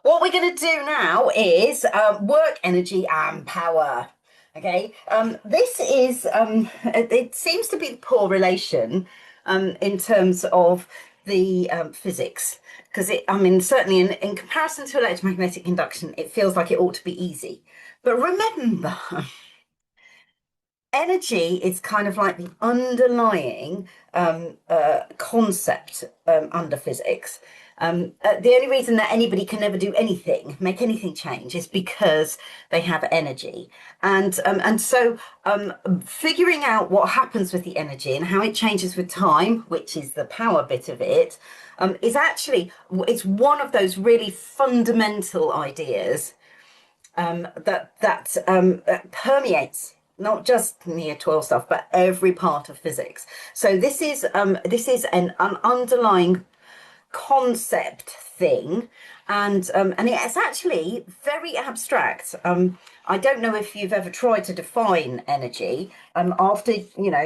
What we're going to do now is work, energy, and power. Okay, this is it seems to be the poor relation in terms of the physics, because I mean, certainly in comparison to electromagnetic induction, it feels like it ought to be easy. But remember, energy is kind of like the underlying concept under physics. The only reason that anybody can never do anything, make anything change, is because they have energy. And so figuring out what happens with the energy and how it changes with time, which is the power bit of it, is actually it's one of those really fundamental ideas that permeates not just year 12 stuff, but every part of physics. So this is an underlying concept thing, and it's actually very abstract. I don't know if you've ever tried to define energy after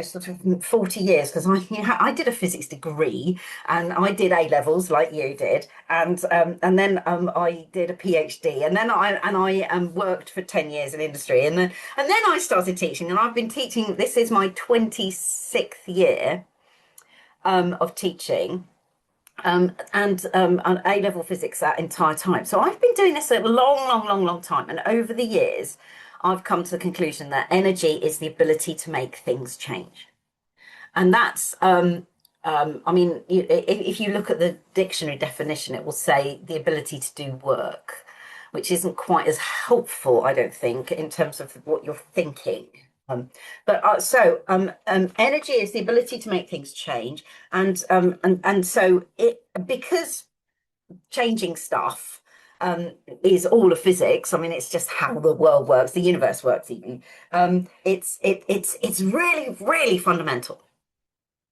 sort of 40 years, because I did a physics degree and I did A levels like you did, and then I did a PhD, and then I worked for 10 years in industry, and then I started teaching, and I've been teaching. This is my 26th year of teaching, and on A-level physics that entire time. So I've been doing this a long, long, long, long time. And over the years, I've come to the conclusion that energy is the ability to make things change. And that's, I mean, if you look at the dictionary definition, it will say the ability to do work, which isn't quite as helpful, I don't think, in terms of what you're thinking. But energy is the ability to make things change, and so it because changing stuff is all of physics. I mean, it's just how the world works, the universe works. Even it's really really fundamental.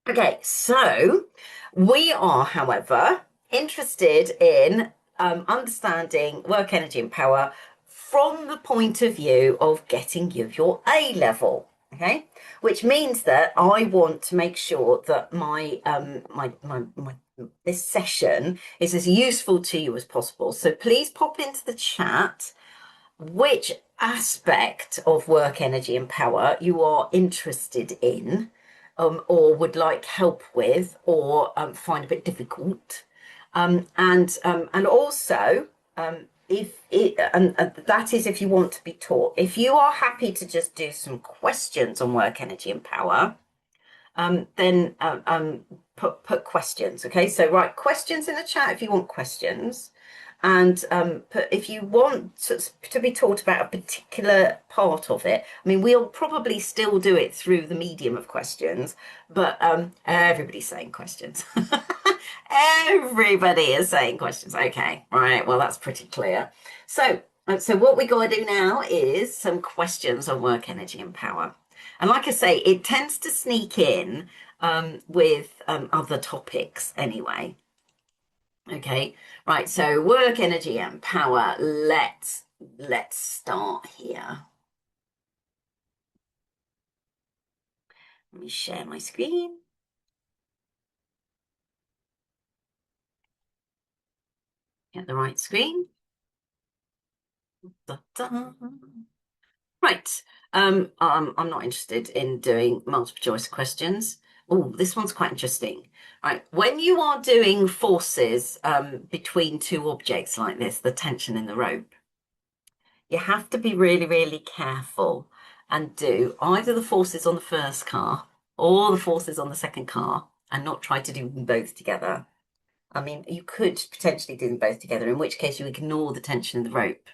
Okay, so we are, however, interested in understanding work, energy, and power from the point of view of getting you your A level. Okay, which means that I want to make sure that my this session is as useful to you as possible. So please pop into the chat which aspect of work, energy, and power you are interested in, or would like help with, or find a bit difficult. And also, if it, and that is if you want to be taught. If you are happy to just do some questions on work, energy, and power, then put questions. Okay, so write questions in the chat if you want questions, and if you want to be taught about a particular part of it. I mean, we'll probably still do it through the medium of questions, but everybody's saying questions. Everybody is saying questions. Okay, right. Well, that's pretty clear. So what we got to do now is some questions on work, energy, and power. And like I say, it tends to sneak in with other topics anyway. Okay, right. So work, energy, and power. Let's start here. Let me share my screen. Get the right screen. Da, da. Right. I'm not interested in doing multiple choice questions. Oh, this one's quite interesting. Right. When you are doing forces between two objects like this, the tension in the rope, you have to be really, really careful and do either the forces on the first car or the forces on the second car, and not try to do them both together. I mean, you could potentially do them both together, in which case you ignore the tension in the rope.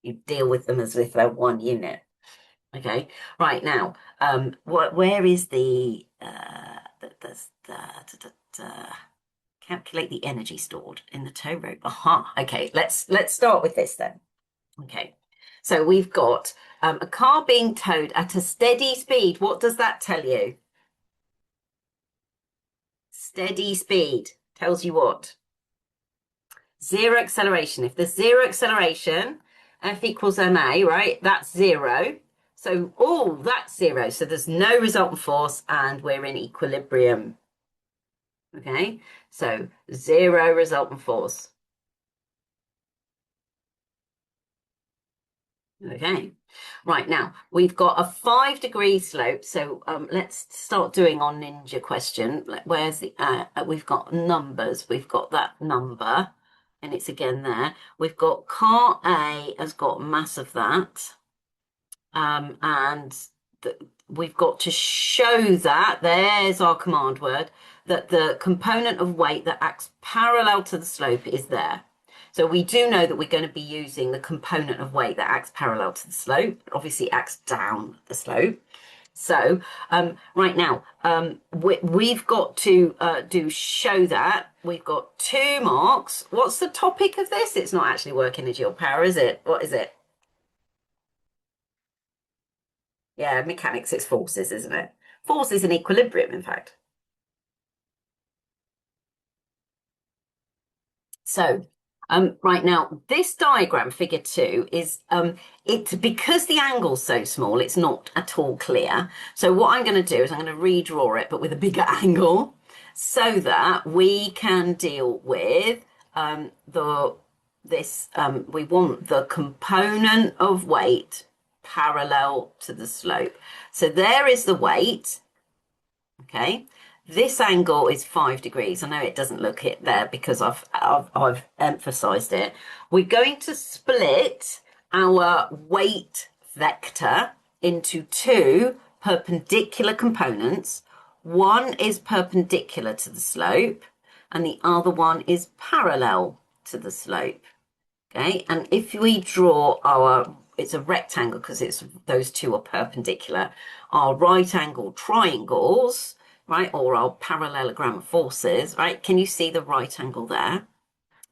You deal with them as if they're one unit. Okay, right now, where is calculate the energy stored in the tow rope? Aha. Okay, let's start with this then. Okay, so we've got a car being towed at a steady speed. What does that tell you? Steady speed tells you what? Zero acceleration. If there's zero acceleration, F equals ma, right? That's zero. So, oh, that's zero. So there's no resultant force and we're in equilibrium. Okay, so zero resultant force. Okay. Right now, we've got a 5-degree slope. So let's start doing our ninja question. Where's the, we've got numbers. We've got that number, and it's again there. We've got car A has got mass of that. And we've got to show that, there's our command word, that the component of weight that acts parallel to the slope is there. So we do know that we're going to be using the component of weight that acts parallel to the slope, obviously acts down the slope. So right now, we've got to do show that. We've got 2 marks. What's the topic of this? It's not actually working as your power, is it? What is it? Yeah, mechanics, it's forces, isn't it? Forces in equilibrium, in fact. So, right now, this diagram, figure 2, is it's because the angle's so small, it's not at all clear. So what I'm going to do is I'm going to redraw it, but with a bigger angle, so that we can deal with we want the component of weight parallel to the slope. So there is the weight. Okay, this angle is 5 degrees. I know it doesn't look it there because I've emphasized it. We're going to split our weight vector into 2 perpendicular components. One is perpendicular to the slope, and the other one is parallel to the slope. Okay, and if we draw it's a rectangle because it's those 2 are perpendicular, our right angle triangles, right, or our parallelogram of forces, right? Can you see the right angle there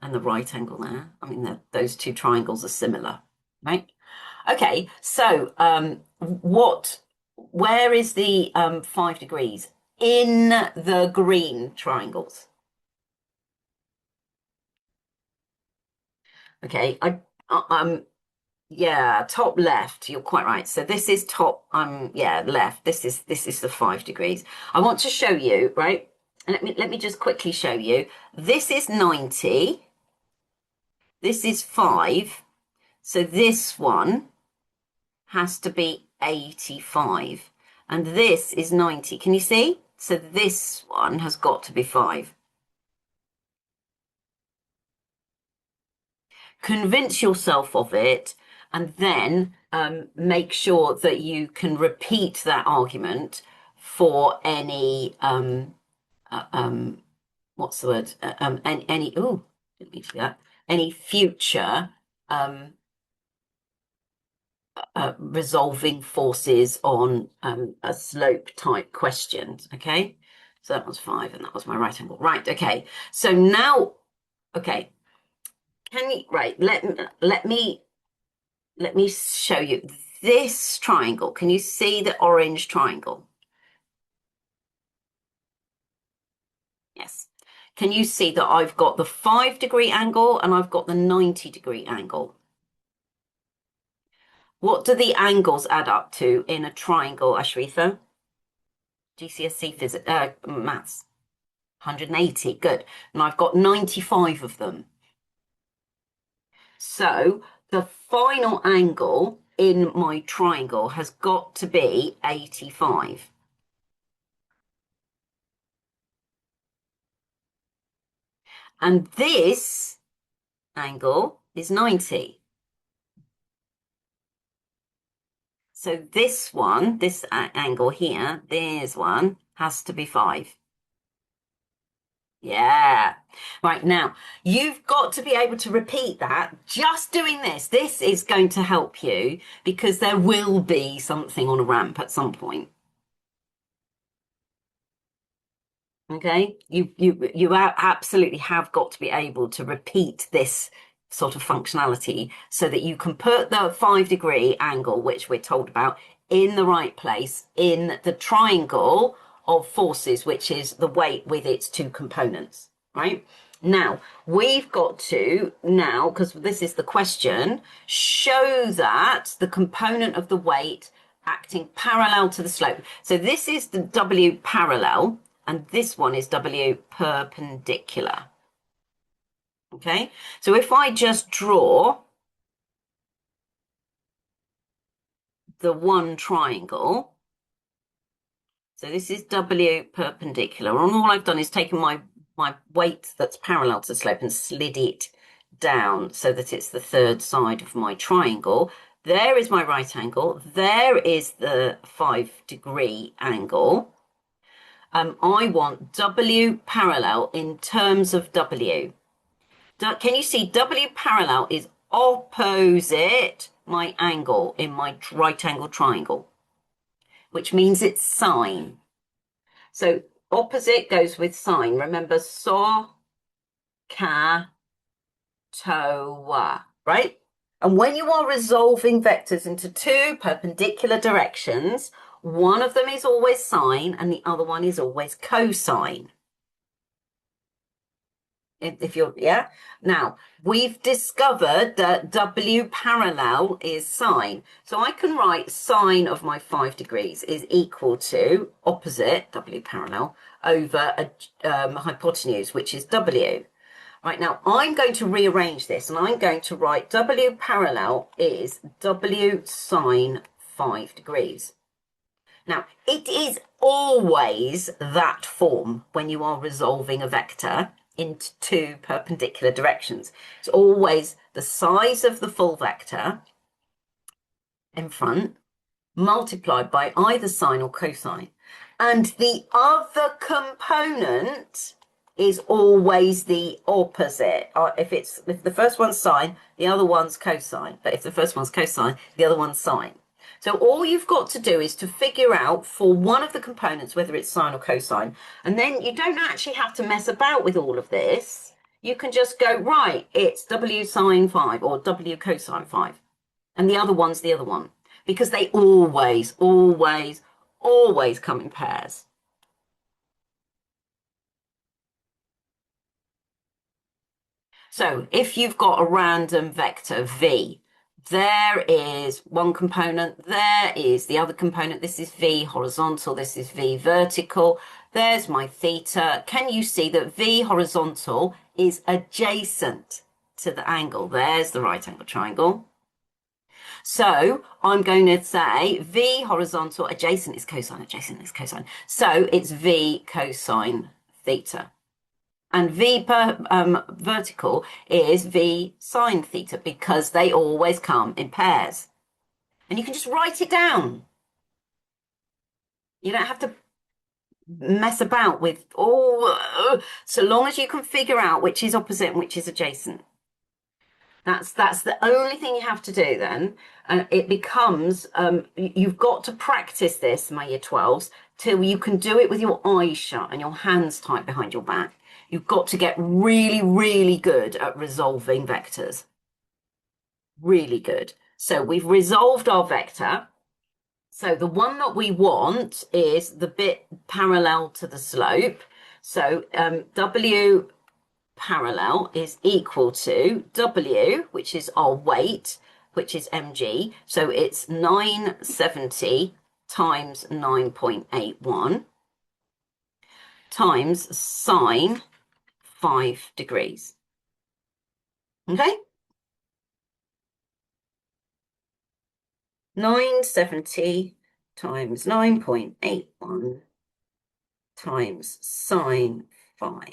and the right angle there? I mean, those 2 triangles are similar, right? Okay, so where is the 5 degrees in the green triangles? Okay, yeah, top left. You're quite right. So this is top, yeah, left. This is the 5 degrees. I want to show you, right? And let me just quickly show you. This is 90. This is 5. So this one has to be 85. And this is 90. Can you see? So this one has got to be 5. Convince yourself of it, and then make sure that you can repeat that argument for any what's the word, any oh, didn't mean to do that, any future resolving forces on a slope type questions. Okay, so that was 5 and that was my right angle. Right, okay, so now, okay, can you, right, let me show you this triangle. Can you see the orange triangle? Yes. Can you see that I've got the 5-degree angle and I've got the 90-degree angle? What do the angles add up to in a triangle, Ashritha? GCSE physics, maths. 180, good. And I've got 95 of them. So the final angle in my triangle has got to be 85. And this angle is 90. So this one, this angle here, this one has to be 5. Yeah. Right now, you've got to be able to repeat that. Just doing this, this is going to help you because there will be something on a ramp at some point. Okay, you absolutely have got to be able to repeat this sort of functionality so that you can put the 5-degree angle, which we're told about, in the right place in the triangle of forces, which is the weight with its 2 components, right? Now, we've got to now, because this is the question, show that the component of the weight acting parallel to the slope. So this is the W parallel, and this one is W perpendicular. Okay, so if I just draw the one triangle. So this is W perpendicular. And all I've done is taken my weight that's parallel to the slope and slid it down so that it's the third side of my triangle. There is my right angle. There is the 5-degree angle. I want W parallel in terms of W. Can you see W parallel is opposite my angle in my right angle triangle, which means it's sine. So opposite goes with sine. Remember, so, ka, to, wa, right? And when you are resolving vectors into two perpendicular directions, one of them is always sine and the other one is always cosine. If you're, yeah. Now, we've discovered that W parallel is sine. So I can write sine of my 5 degrees is equal to opposite W parallel over a hypotenuse, which is W. Right, now I'm going to rearrange this and I'm going to write W parallel is W sine 5 degrees. Now, it is always that form when you are resolving a vector into two perpendicular directions. It's always the size of the full vector in front multiplied by either sine or cosine. And the other component is always the opposite. If the first one's sine, the other one's cosine. But if the first one's cosine, the other one's sine. So all you've got to do is to figure out for one of the components whether it's sine or cosine, and then you don't actually have to mess about with all of this. You can just go, right, it's W sine 5 or W cosine 5, and the other one's the other one, because they always, always, always come in pairs. So if you've got a random vector V, there is one component, there is the other component. This is V horizontal, this is V vertical. There's my theta. Can you see that V horizontal is adjacent to the angle? There's the right angle triangle. So I'm going to say V horizontal adjacent is cosine, adjacent is cosine. So it's V cosine theta. And V vertical is V sine theta because they always come in pairs. And you can just write it down. You don't have to mess about with, so long as you can figure out which is opposite and which is adjacent. That's the only thing you have to do then. And it becomes, you've got to practice this, my year 12s, till you can do it with your eyes shut and your hands tied behind your back. You've got to get really, really good at resolving vectors. Really good. So we've resolved our vector. So the one that we want is the bit parallel to the slope. So W parallel is equal to W, which is our weight, which is mg. So it's 970 times 9.81 times sine 5 degrees. Okay? 970 times 9.81 times sine 5.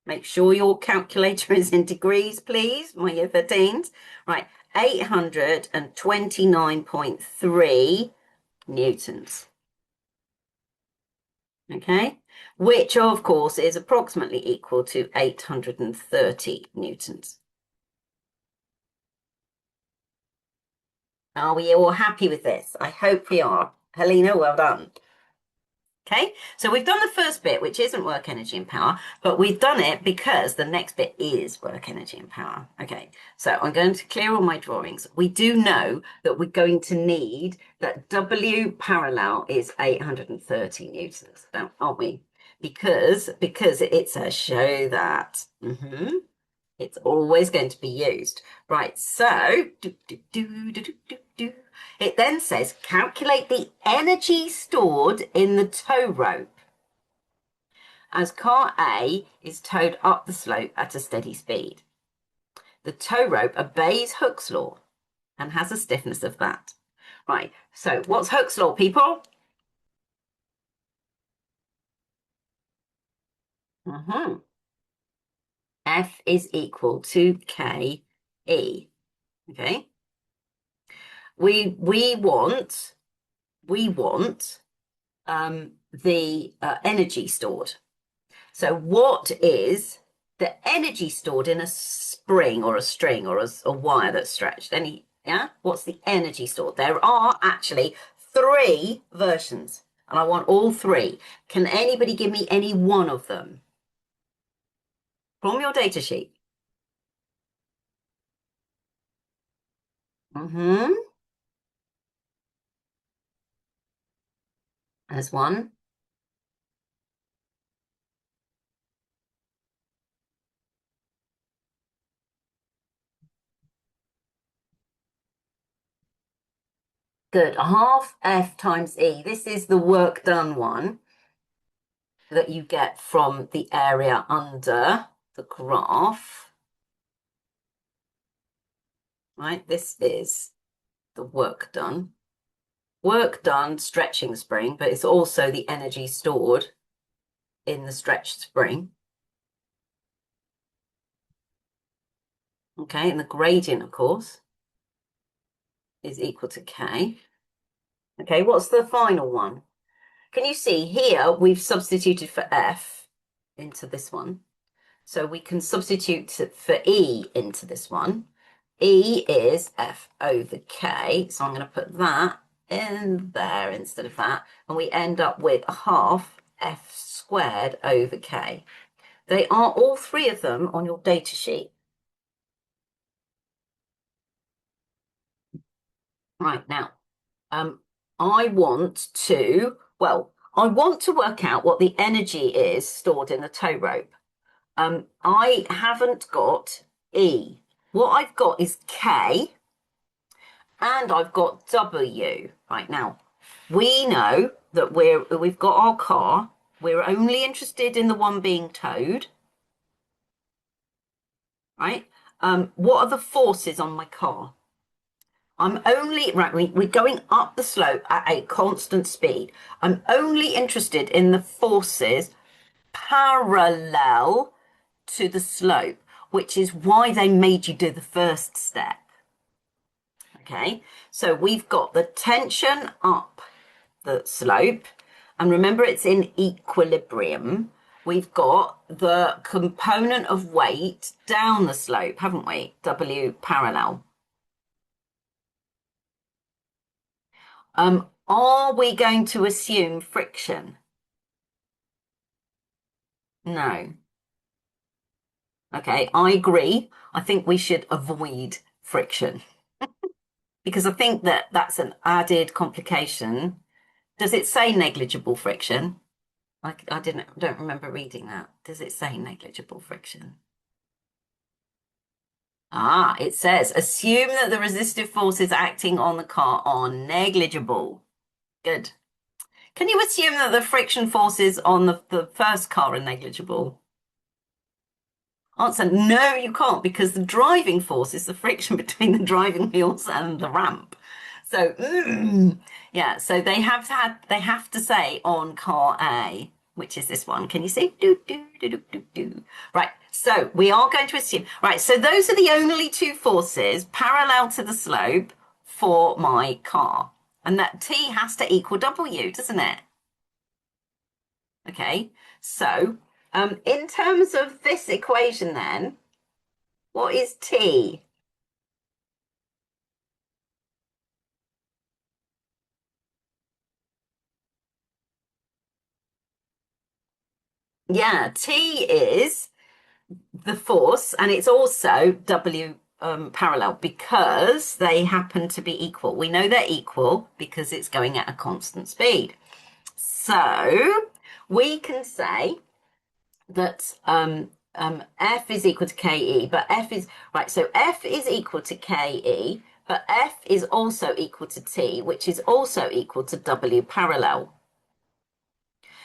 Make sure your calculator is in degrees, please, my year 13s. Right, 829.3 newtons. Okay, which of course is approximately equal to 830 newtons. Are we all happy with this? I hope we are. Helena, well done. Okay, so we've done the first bit, which isn't work, energy, and power, but we've done it because the next bit is work, energy, and power. Okay, so I'm going to clear all my drawings. We do know that we're going to need that W parallel is 830 newtons, aren't we? Because it's a show that. It's always going to be used. Right, so it then says calculate the energy stored in the tow rope as car A is towed up the slope at a steady speed. The tow rope obeys Hooke's law and has a stiffness of that. Right, so what's Hooke's law, people? Mm-hmm. F is equal to KE. Okay. We want the energy stored. So what is the energy stored in a spring or a string or a wire that's stretched? Yeah? What's the energy stored? There are actually three versions, and I want all three. Can anybody give me any one of them from your data sheet? Mm-hmm. There's one. Good. Half F times E. This is the work done one that you get from the area under the graph. Right? This is the work done. Work done stretching spring, but it's also the energy stored in the stretched spring. Okay, and the gradient, of course, is equal to K. Okay, what's the final one? Can you see here we've substituted for F into this one? So we can substitute for E into this one. E is F over K. So I'm going to put that in there instead of that. And we end up with a half F squared over K. They are all three of them on your data sheet. Right now, I want to work out what the energy is stored in the tow rope. I haven't got E. What I've got is K and I've got W. Right now, we know that we've got our car. We're only interested in the one being towed. Right? What are the forces on my car? We're going up the slope at a constant speed. I'm only interested in the forces parallel to the slope, which is why they made you do the first step. Okay, so we've got the tension up the slope, and remember it's in equilibrium. We've got the component of weight down the slope, haven't we? W parallel. Are we going to assume friction? No. Okay, I agree. I think we should avoid friction because I think that that's an added complication. Does it say negligible friction? I don't remember reading that. Does it say negligible friction? Ah, it says assume that the resistive forces acting on the car are negligible. Good. Can you assume that the friction forces on the first car are negligible? Answer, no, you can't, because the driving force is the friction between the driving wheels and the ramp. So, yeah, so they have to say on car A, which is this one. Can you see? Do, do, do, do, do, do. Right, so we are going to assume, right, so those are the only two forces parallel to the slope for my car. And that T has to equal W, doesn't it? Okay, so in terms of this equation then, what is T? Yeah, T is the force, and it's also W parallel because they happen to be equal. We know they're equal because it's going at a constant speed. So we can say that F is equal to KE, but F is, right, so F is equal to KE, but F is also equal to T, which is also equal to W parallel.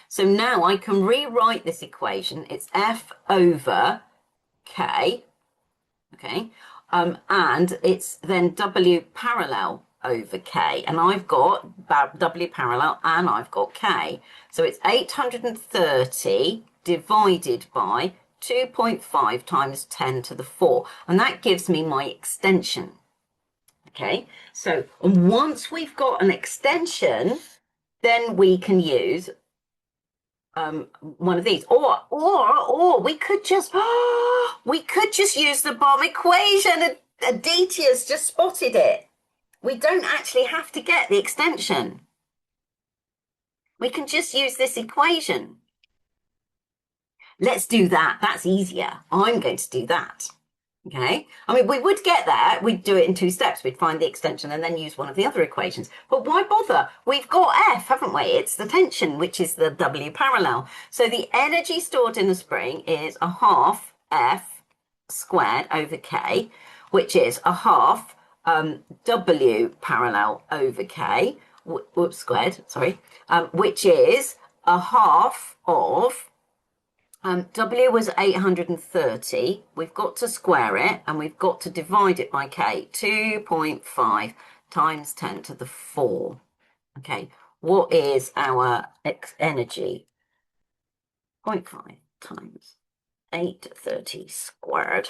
So now I can rewrite this equation. It's F over K, okay? And it's then W parallel over K. And I've got W parallel and I've got K. So it's 830 divided by 2.5 times 10 to the 4. And that gives me my extension. Okay, so once we've got an extension, then we can use one of these, or we could just use the bomb equation. Aditi has just spotted it. We don't actually have to get the extension. We can just use this equation. Let's do that. That's easier. I'm going to do that. Okay. I mean, we would get there. We'd do it in 2 steps. We'd find the extension and then use one of the other equations. But why bother? We've got F, haven't we? It's the tension, which is the W parallel. So the energy stored in the spring is a half F squared over K, which is a half W parallel over K, whoops, squared, sorry, which is a half of W was 830. We've got to square it and we've got to divide it by K. 2.5 times 10 to the 4. Okay, what is our energy? 0.5 times 830 squared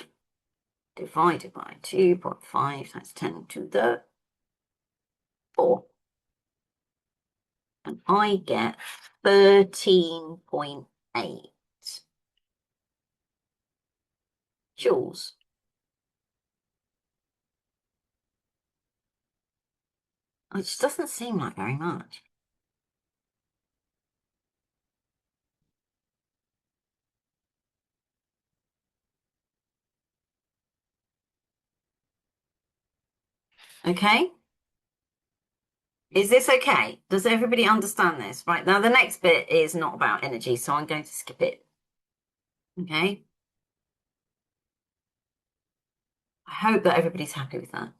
divided by 2.5 times 10 to the 4. And I get 13.8 joules. Which doesn't seem like very much. Okay? Is this okay? Does everybody understand this? Right, now the next bit is not about energy, so I'm going to skip it. Okay? I hope that everybody's happy with that.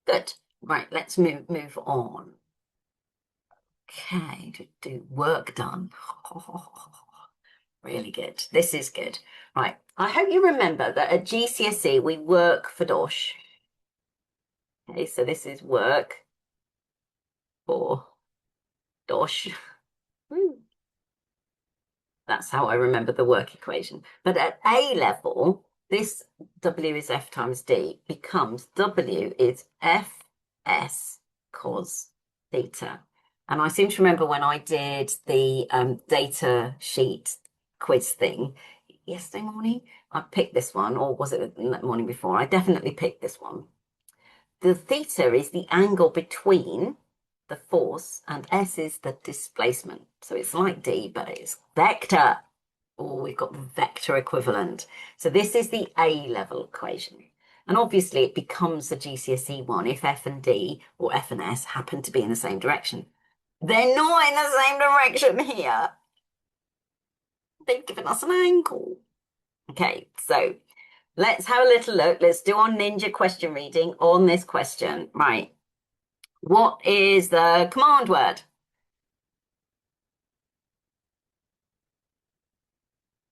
Good. Right, let's move on. Okay, to do work done. Really good. This is good. Right, I hope you remember that at GCSE we work for Dosh. Okay, so this is work for Dosh. That's how I remember the work equation. But at A level, this W is F times D becomes W is Fs cos theta. And I seem to remember when I did the data sheet quiz thing yesterday morning, I picked this one, or was it the morning before? I definitely picked this one. The theta is the angle between the force, and S is the displacement. So it's like D, but it's vector. Oh, we've got the vector equivalent. So this is the A level equation. And obviously it becomes the GCSE one if F and D or F and S happen to be in the same direction. They're not in the same direction here. They've given us an angle. Okay, so let's have a little look. Let's do our ninja question reading on this question. Right. What is the command word?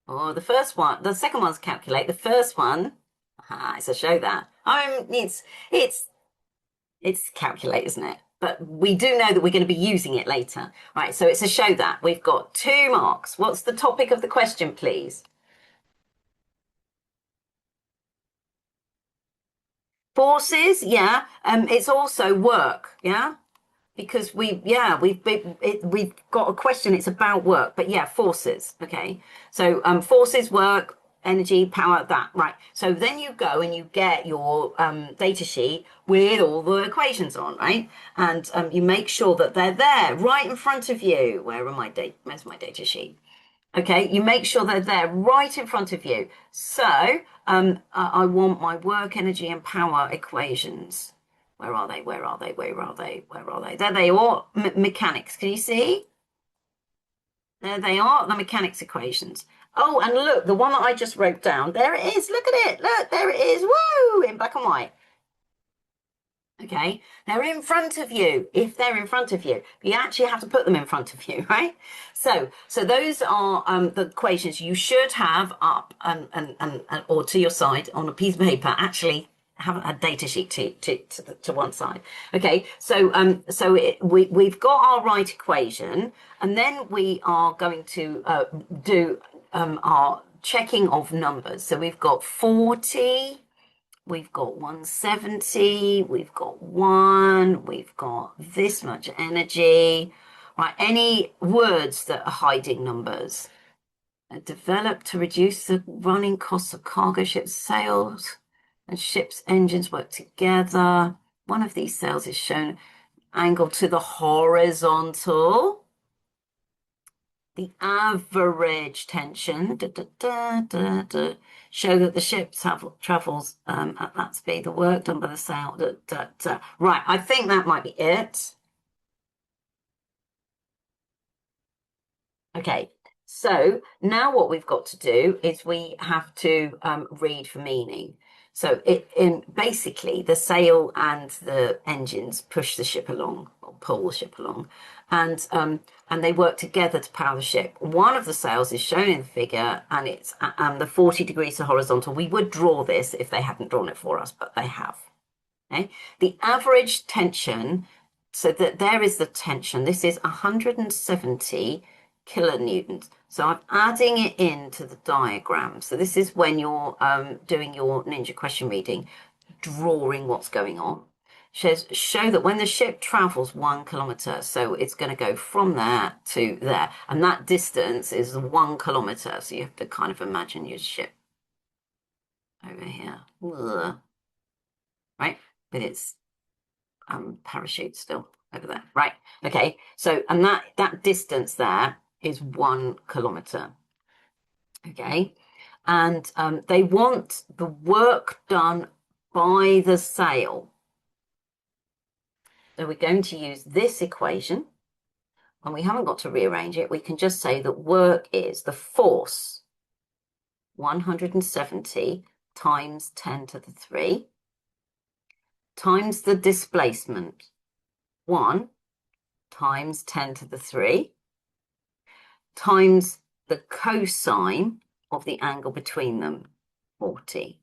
Oh, the first one, the second one's calculate. The first one, it's a show that. It's calculate, isn't it? But we do know that we're going to be using it later. Right, so it's a show that. We've got 2 marks. What's the topic of the question, please? Forces, yeah. It's also work, yeah. Because we've got a question. It's about work, but yeah, forces. Okay, so forces, work, energy, power. That right. So then you go and you get your data sheet with all the equations on, right? And you make sure that they're there, right in front of you. Where's my data sheet? Okay, you make sure they're there right in front of you. So I want my work, energy, and power equations. Where are they? Where are they? Where are they? Where are they? There they are. Mechanics. Can you see? There they are, the mechanics equations. Oh, and look, the one that I just wrote down. There it is. Look at it. Look, there it is. Woo! In black and white. Okay, they're in front of you. If they're in front of you, you actually have to put them in front of you, right? So those are the equations you should have up and or to your side on a piece of paper. Actually, haven't had data sheet to one side. Okay, so we've got our right equation, and then we are going to do our checking of numbers. So we've got 40, we've got 170, we've got 1, we've got this much energy. Right, any words that are hiding numbers? Developed to reduce the running costs of cargo ship sails and ships' engines work together. One of these sails is shown angled to the horizontal. The average tension show that the ship travels at that speed. The work done by the sail. Right, I think that might be it. Okay, so now what we've got to do is we have to read for meaning. So basically the sail and the engines push the ship along or pull the ship along, and they work together to power the ship. One of the sails is shown in the figure, and it's the 40 degrees to horizontal. We would draw this if they hadn't drawn it for us, but they have. Okay, the average tension. So that there is the tension. This is 170 kilonewtons. So I'm adding it into the diagram. So this is when you're doing your ninja question reading, drawing what's going on. Show that when the ship travels 1 kilometer, so it's going to go from there to there, and that distance is 1 kilometer. So you have to kind of imagine your ship over here, right? But it's parachute still over there, right? Okay, so and that distance there is 1 kilometer. Okay, and they want the work done by the sail. So we're going to use this equation, and we haven't got to rearrange it. We can just say that work is the force 170 times 10 to the 3 times the displacement 1 times 10 to the 3 times the cosine of the angle between them, 40.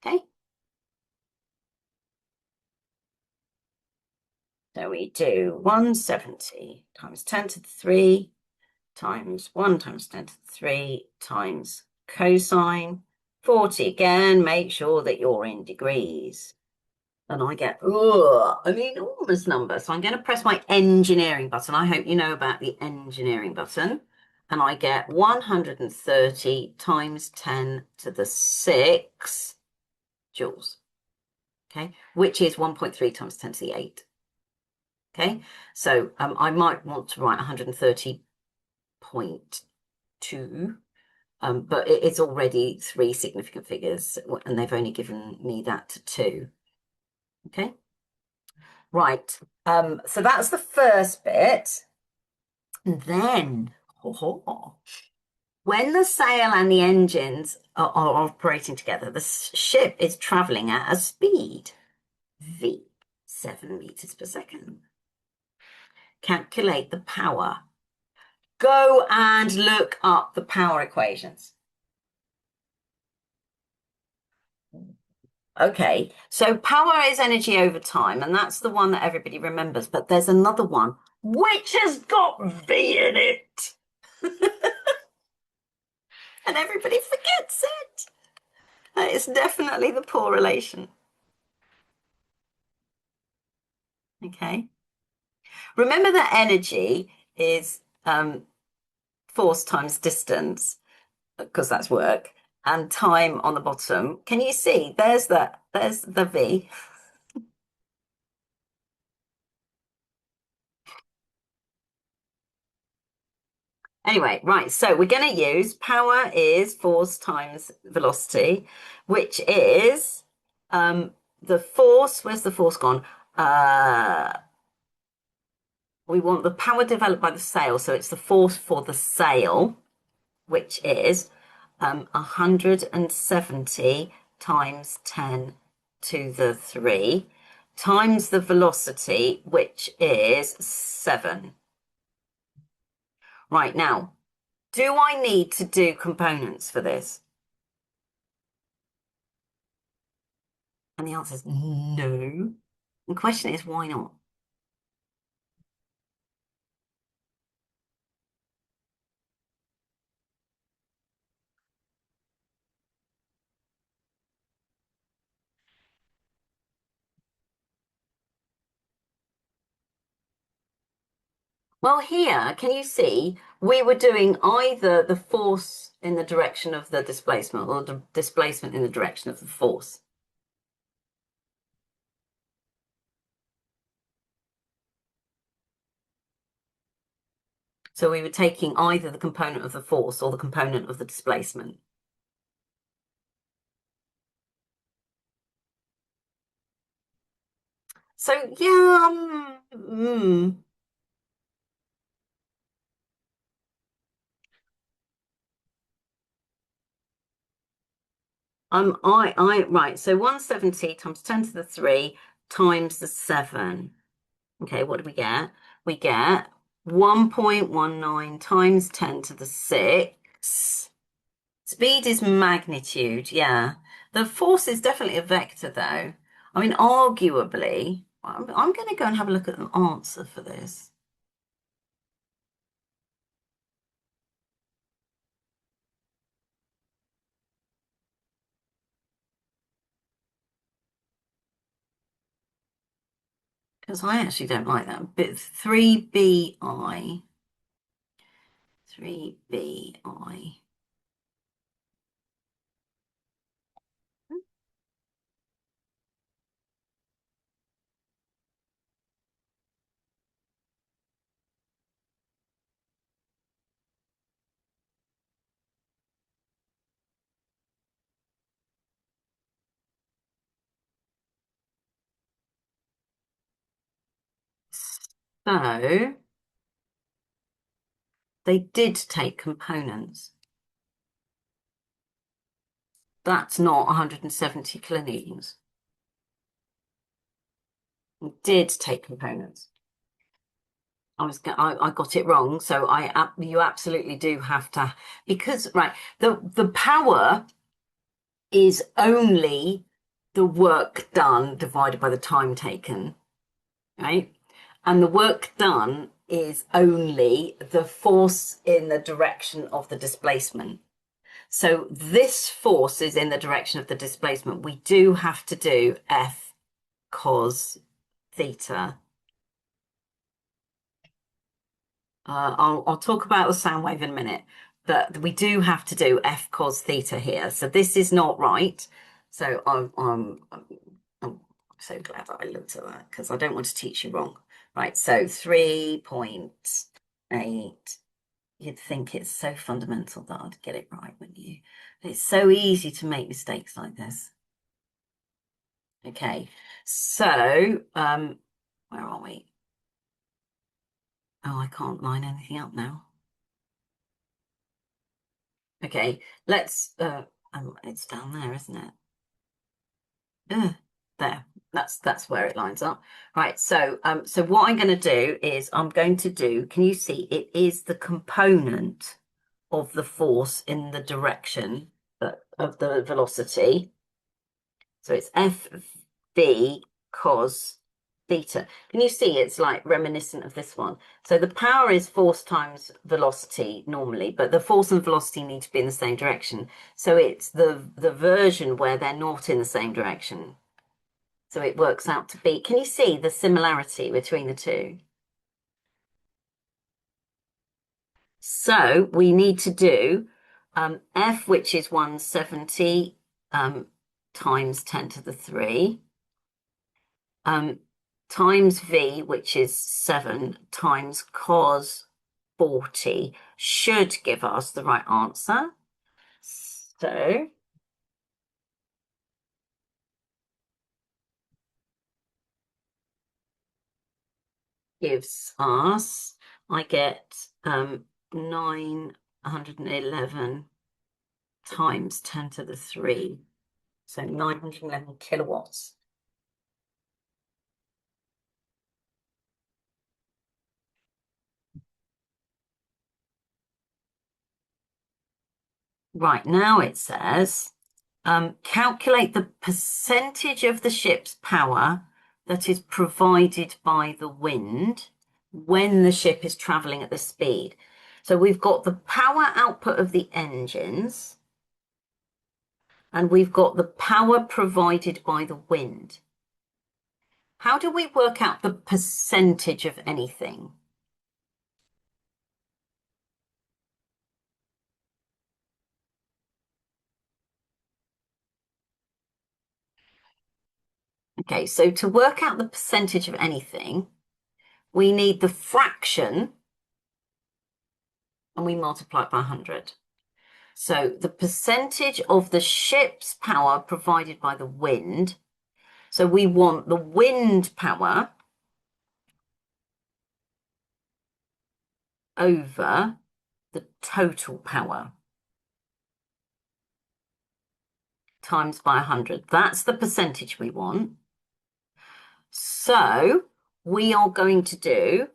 Okay? So we do 170 times 10 to the 3 times 1 times 10 to the 3 times cosine 40. Again, make sure that you're in degrees. And I get an enormous number. So I'm going to press my engineering button. I hope you know about the engineering button. And I get 130 times 10 to the 6 joules. Okay, which is 1.3 times 10 to the 8. Okay, so I might want to write 130.2. But it's already 3 significant figures, and they've only given me that to 2. Okay, right. So that's the first bit. And then, when the sail and the engines are operating together, the ship is traveling at a speed v, 7 meters per second. Calculate the power. Go and look up the power equations. Okay, so power is energy over time, and that's the one that everybody remembers. But there's another one which has got V in it. And everybody forgets it. It's definitely the poor relation. Okay. Remember that energy is force times distance, because that's work, and time on the bottom. Can you see? There's the V. Anyway, right, so we're going to use power is force times velocity, which is the force. Where's the force gone? We want the power developed by the sail, so it's the force for the sail, which is 170 times 10 to the 3 times the velocity, which is 7. Right, now, do I need to do components for this? And the answer is no. The question is, why not? Well, here, can you see we were doing either the force in the direction of the displacement or the displacement in the direction of the force? So we were taking either the component of the force or the component of the displacement. So yeah, right. So 170 times 10 to the 3 times the 7. Okay, what do we get? We get 1.19 times 10 to the 6. Speed is magnitude, yeah. The force is definitely a vector, though. I mean, arguably, I'm going to go and have a look at an answer for this. Because I actually don't like that. But 3BI, 3BI. So they did take components. That's not 170 kilonewtons. Did take components. I got it wrong, so you absolutely do have to, because right, the power is only the work done divided by the time taken, right? And the work done is only the force in the direction of the displacement. So this force is in the direction of the displacement. We do have to do F cos theta. I'll talk about the sound wave in a minute, but we do have to do F cos theta here. So this is not right. So I'm so glad that I looked at that because I don't want to teach you wrong. Right, so 3.8. You'd think it's so fundamental that I'd get it right, wouldn't you? It's so easy to make mistakes like this. Okay, so where are we? Oh, I can't line anything up now. Okay, let's it's down there, isn't it? There. That's where it lines up. Right, so what I'm going to do is I'm going to do, can you see it is the component of the force in the direction of the velocity. So it's FV cos theta. Can you see it's like reminiscent of this one? So the power is force times velocity normally, but the force and velocity need to be in the same direction. So it's the version where they're not in the same direction. So it works out to be, can you see the similarity between the two? So we need to do F, which is 170 times 10 to the 3. Times V, which is 7, times cos 40 should give us the right answer. So gives us, I get 911 times 10 to the 3. So 911 kilowatts. Right, now it says Calculate the percentage of the ship's power that is provided by the wind when the ship is traveling at this speed. So we've got the power output of the engines, and we've got the power provided by the wind. How do we work out the percentage of anything? Okay, so to work out the percentage of anything, we need the fraction and we multiply it by 100. So the percentage of the ship's power provided by the wind. So we want the wind power over the total power times by 100. That's the percentage we want. So we are going to do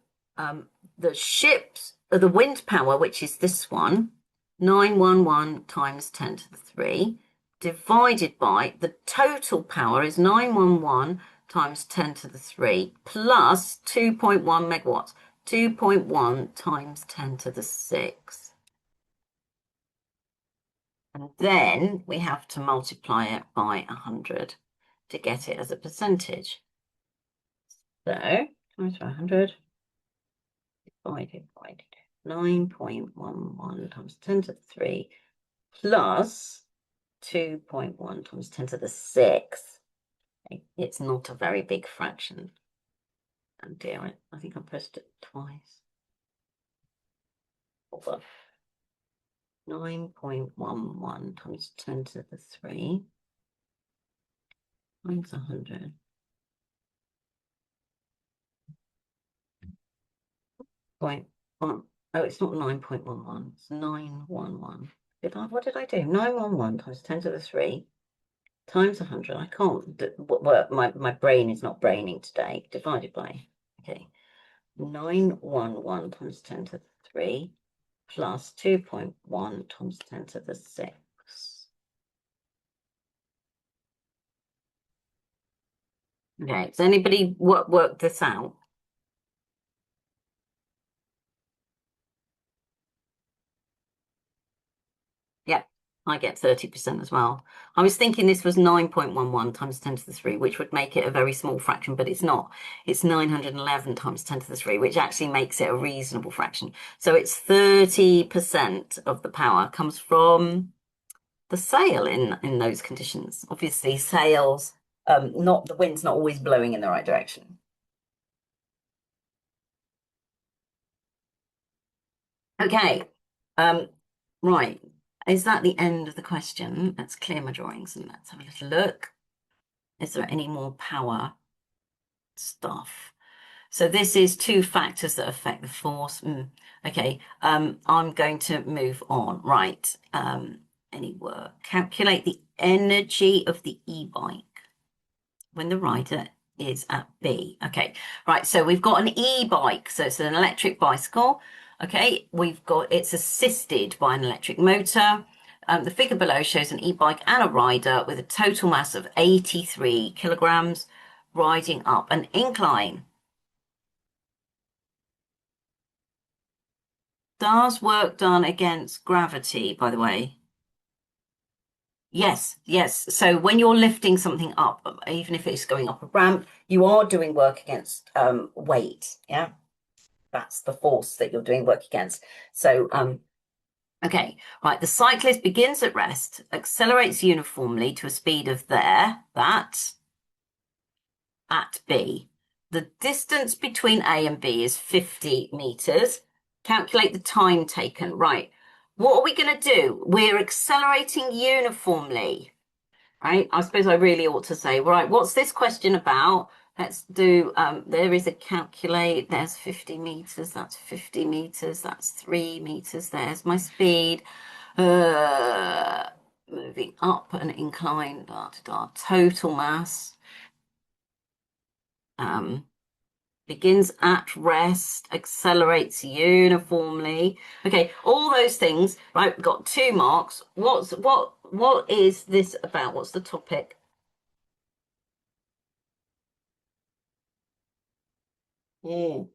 the wind power, which is this one, 911 times 10 to the 3, divided by the total power is 911 times 10 to the 3 plus 2.1 megawatts, 2.1 times 10 to the 6. And then we have to multiply it by 100 to get it as a percentage. So, times by 100, divided by 9.11 times 10 to the 3 plus 2.1 times 10 to the 6. It's not a very big fraction. Oh dear, I think I pressed it twice. Over 9.11 times 10 to the 3 times 100. Point one. Oh, it's not 9.11, it's 911. What did I do? 911 times 10 to the 3 times 100. I can't work. My brain is not braining today. Divided by, okay, 911 times 10 to the 3 plus 2.1 times 10 to the 6. Okay, does anybody work this out? Yeah, I get 30% as well. I was thinking this was 9.11 times 10 to the 3, which would make it a very small fraction, but it's not. It's 911 times 10 to the 3, which actually makes it a reasonable fraction. So it's 30% of the power comes from the sail in those conditions. Obviously, sails, not the wind's not always blowing in the right direction. Okay, right. Is that the end of the question? Let's clear my drawings and let's have a little look. Is there any more power stuff? So this is two factors that affect the force. Okay, I'm going to move on. Right, any work? Calculate the energy of the e-bike when the rider is at B. Okay, right, so we've got an e-bike, so it's an electric bicycle. Okay, it's assisted by an electric motor. The figure below shows an e-bike and a rider with a total mass of 83 kilograms riding up an incline. Does work done against gravity, by the way? Yes, yes. So when you're lifting something up, even if it's going up a ramp, you are doing work against weight. Yeah, that's the force that you're doing work against. So, okay, right. The cyclist begins at rest, accelerates uniformly to a speed of that, at B. The distance between A and B is 50 meters. Calculate the time taken. Right. What are we going to do? We're accelerating uniformly, right? I suppose I really ought to say, right, what's this question about? Let's do, there is a calculate, there's 50 meters, that's 50 meters, that's 3 meters, there's my speed. Moving up an incline, total mass. Begins at rest, accelerates uniformly. Okay, all those things, right? We've got 2 marks. What what is this about? What's the topic? Mm.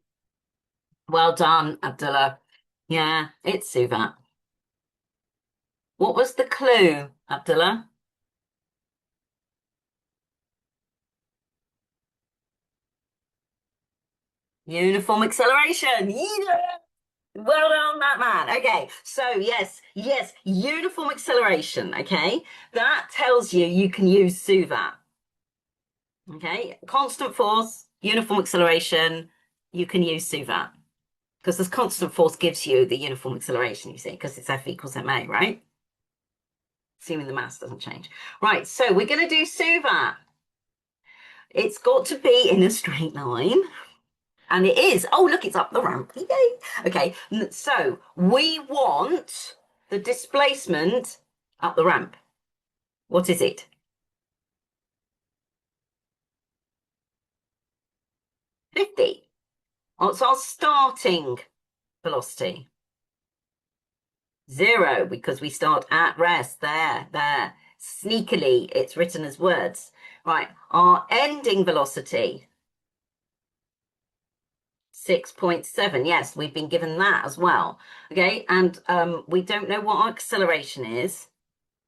Well done, Abdullah. Yeah, it's Suvat. What was the clue, Abdullah? Uniform acceleration. Yeah. Well done, that man. Okay, so yes, uniform acceleration. Okay, that tells you you can use Suvat. Okay, constant force, uniform acceleration, you can use Suvat because this constant force gives you the uniform acceleration, you see, because it's F equals ma, right? Assuming the mass doesn't change. Right, so we're going to do Suvat. It's got to be in a straight line. And it is. Oh, look, it's up the ramp. Yay. Okay, so we want the displacement up the ramp. What is it? 50. What's our starting velocity? 0, because we start at rest. There. Sneakily, it's written as words. Right, our ending velocity, 6.7. Yes, we've been given that as well. Okay, and we don't know what our acceleration is.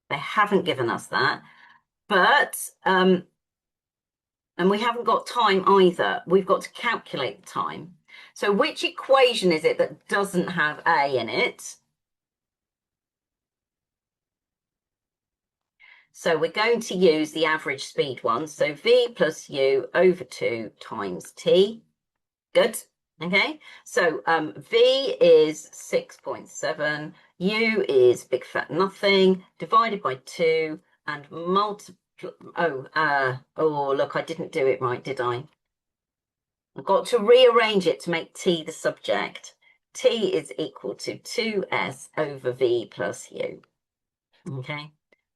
They haven't given us that. But, and we haven't got time either. We've got to calculate the time. So which equation is it that doesn't have A in it? So we're going to use the average speed one. So V plus U over 2 times T. Good. Okay. So V is 6.7. U is big fat nothing divided by 2 and multiply. Oh, look, I didn't do it right, did I? I've got to rearrange it to make T the subject. T is equal to 2S over V plus U. Okay.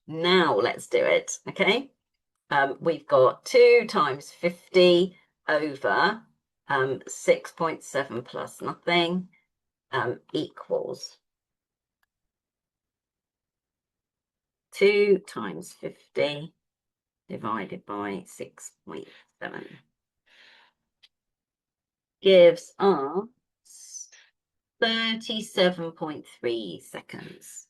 Now let's do it. Okay. We've got 2 times 50 over 6.7 plus nothing equals 2 times 50 divided by 6.7 gives us 37.3 seconds.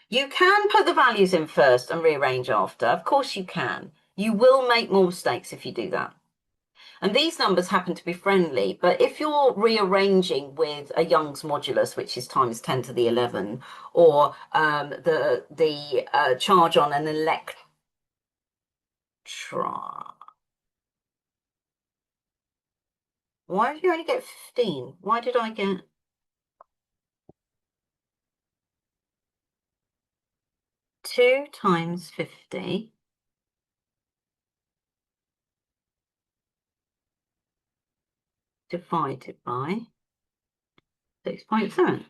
You can put the values in first and rearrange after. Of course you can. You will make more mistakes if you do that. And these numbers happen to be friendly, but if you're rearranging with a Young's modulus, which is times 10 to the 11, or the charge on an electron. Why did you only get 15? Why did I get 2 times 50 divided by 6.7?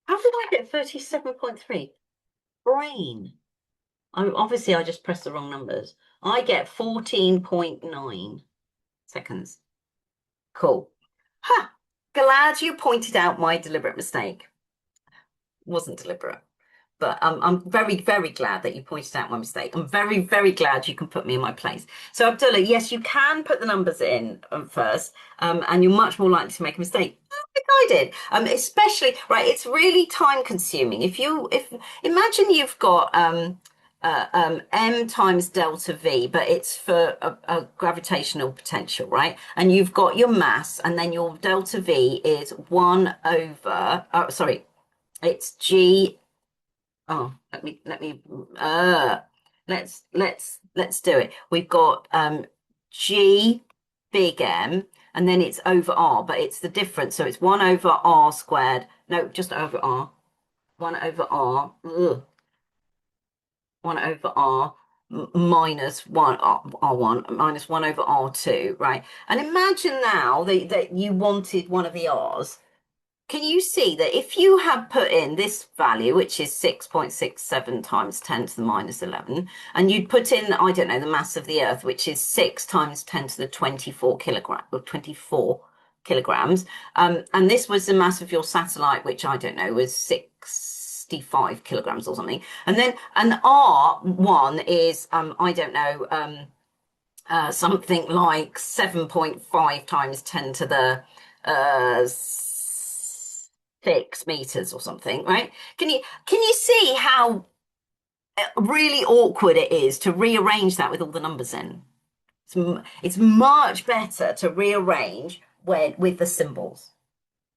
How did I get 37.3? Brain. Obviously, I just pressed the wrong numbers. I get 14.9 seconds. Cool. Ha! Glad you pointed out my deliberate mistake. Wasn't deliberate. But I'm very, very glad that you pointed out my mistake. I'm very, very glad you can put me in my place. So, Abdullah, yes, you can put the numbers in first, and you're much more likely to make a mistake. I did. Especially, right, it's really time consuming. If imagine you've got m times delta v, but it's for a gravitational potential, right? And you've got your mass, and then your delta v is 1 over, sorry, it's g. Oh, let's do it. We've got G big M, and then it's over R, but it's the difference. So it's 1 over R squared. No, just over R. 1 over R. Ugh. 1 over R minus 1 R1 minus 1 over R2, right? And imagine now that you wanted one of the R's. Can you see that if you had put in this value, which is 6.67 times 10 to the minus 11, and you'd put in, I don't know, the mass of the Earth, which is 6 times 10 to the 24 kilogram, or 24 kilograms. And this was the mass of your satellite, which I don't know, was 65 kilograms or something. And then an R1 is, I don't know, something like 7.5 times 10 to the 6 meters or something, right? Can you see how really awkward it is to rearrange that with all the numbers in? It's much better to rearrange with the symbols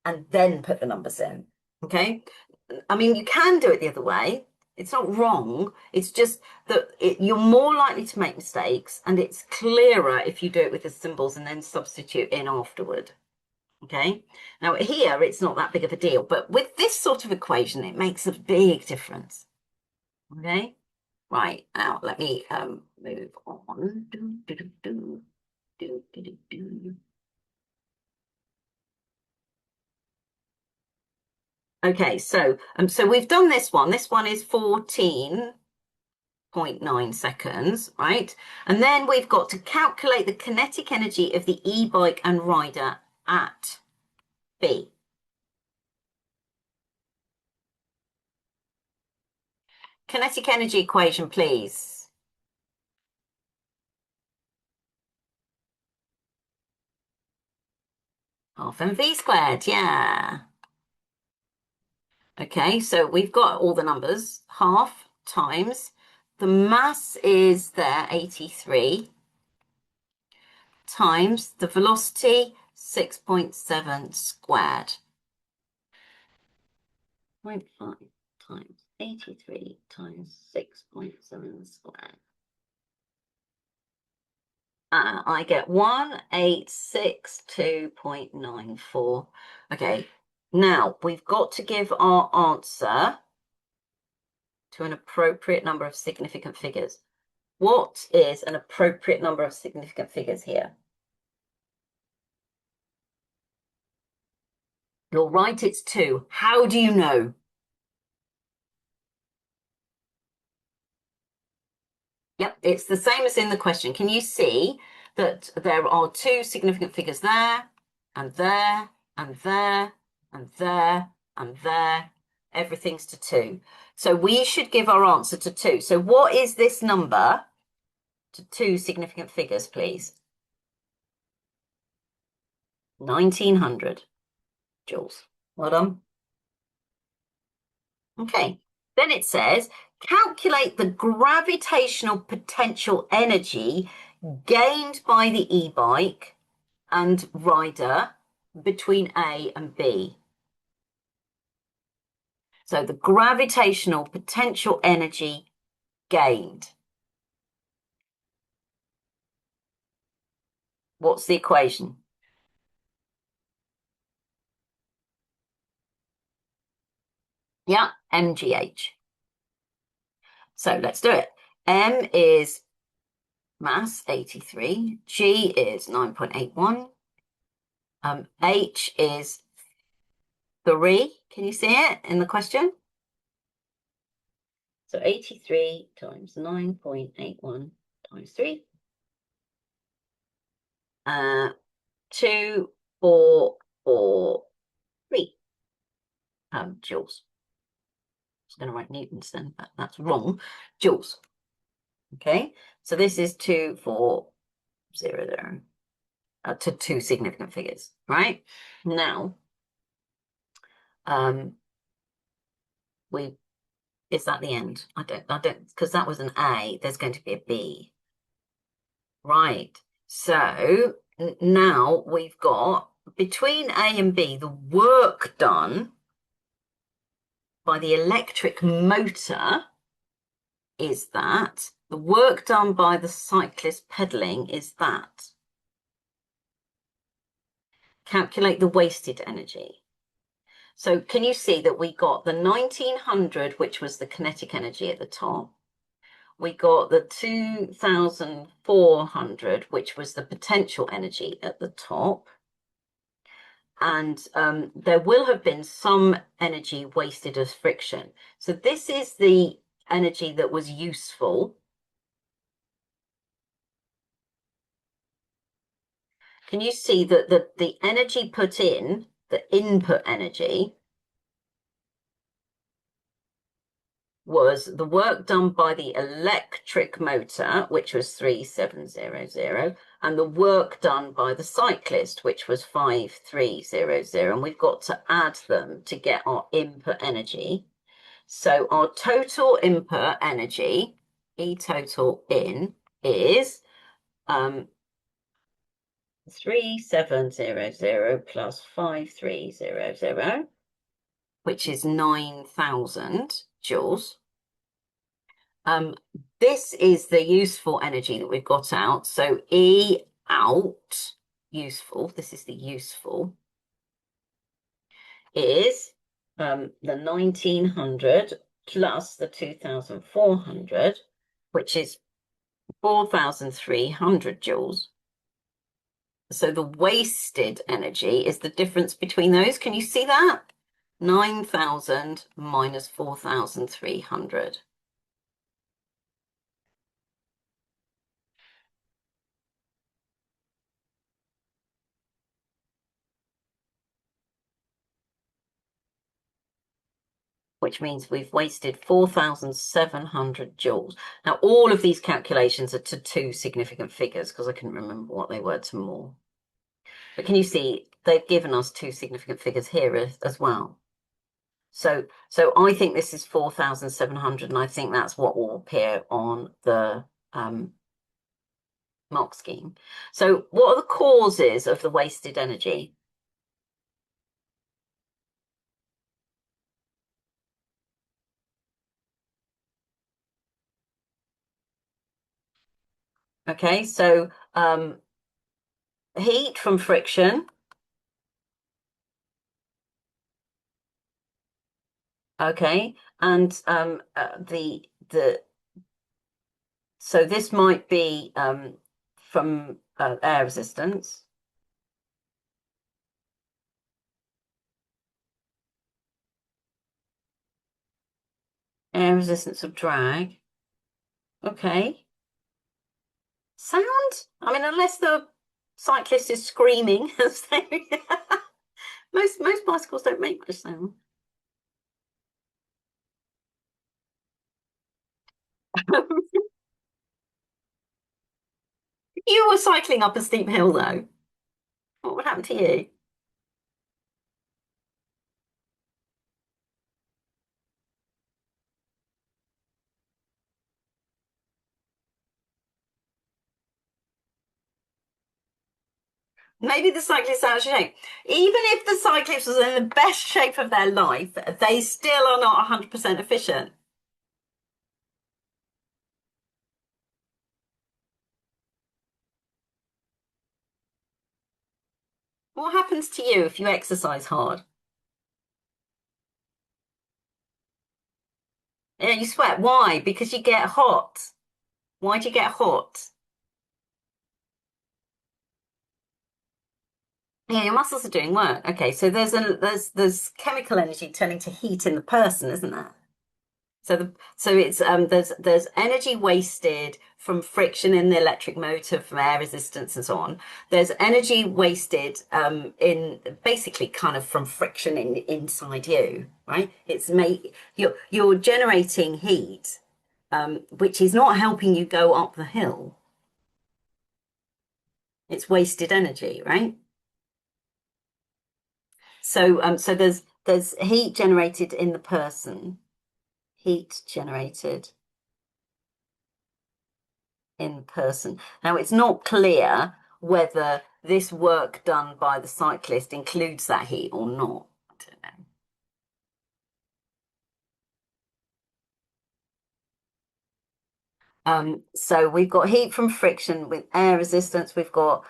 and then put the numbers in. Okay. I mean, you can do it the other way. It's not wrong. It's just that you're more likely to make mistakes, and it's clearer if you do it with the symbols and then substitute in afterward. Okay. Now here, it's not that big of a deal, but with this sort of equation, it makes a big difference. Okay. Right. Now let me move on. Okay, so we've done this one. This one is 14.9 seconds, right? And then we've got to calculate the kinetic energy of the e-bike and rider at B. Kinetic energy equation, please. Half mv squared, yeah. Okay, so we've got all the numbers. Half times the mass is there, 83, times the velocity, 6.7 squared. 0.5 times 83 times 6.7 squared. I get 1862.94. Okay, now we've got to give our answer to an appropriate number of significant figures. What is an appropriate number of significant figures here? You're right, it's 2. How do you know? Yep, it's the same as in the question. Can you see that there are 2 significant figures there, and there, and there, and there, and there? Everything's to 2. So we should give our answer to 2. So what is this number to 2 significant figures, please? 1900 joules. Well done. Okay, then it says, calculate the gravitational potential energy gained by the e-bike and rider between A and B. So the gravitational potential energy gained. What's the equation? Yeah, mgh. So let's do it. M is mass, 83. G is 9.81. H is 3. Can you see it in the question? So 83 times 9.81 times 3. 2443 joules. I was going to write newtons then, but that's wrong. Joules. Okay, so this is 2400 to 2 significant figures, right? Now, is that the end? I don't, because that was an A, there's going to be a B. Right, so now we've got between A and B, the work done by the electric motor is that. The work done by the cyclist pedaling is that. Calculate the wasted energy. So can you see that we got the 1900, which was the kinetic energy at the top. We got the 2400, which was the potential energy at the top. And there will have been some energy wasted as friction. So this is the energy that was useful. can you see that the energy put in, the input energy, was the work done by the electric motor, which was 3700, and the work done by the cyclist, which was 5300. And we've got to add them to get our input energy. So our total input energy, E total in, is 3700 plus 5300, which is 9,000 joules. This is the useful energy that we've got out. So E out, useful, this is the useful, is the 1900 plus the 2400, which is 4,300 joules. So the wasted energy is the difference between those. Can you see that? 9,000 minus 4,300. Which means we've wasted 4,700 joules. Now, all of these calculations are to two significant figures because I couldn't remember what they were to more. But can you see they've given us two significant figures here as well? So I think this is 4,700, and I think that's what will appear on the mark scheme. So what are the causes of the wasted energy? Okay, so heat from friction. Okay, and so this might be from air resistance. Air resistance of drag. Okay. Sound? I mean, unless the cyclist is screaming as they most bicycles don't make much sound. You were cycling up a steep hill though. What would happen to you? Maybe the cyclist out of shape. Even if the cyclist was in the best shape of their life, they still are not 100% efficient. What happens to you if you exercise hard? Yeah, you sweat. Why? Because you get hot. Why do you get hot? Yeah, your muscles are doing work. Okay, so there's chemical energy turning to heat in the person, isn't there? So it's there's energy wasted from friction in the electric motor, from air resistance and so on. There's energy wasted in basically kind of from friction inside you, right? You're generating heat, which is not helping you go up the hill. It's wasted energy, right? So there's heat generated in the person, heat generated in person. Now, it's not clear whether this work done by the cyclist includes that heat or not. I don't know. So we've got heat from friction with air resistance. We've got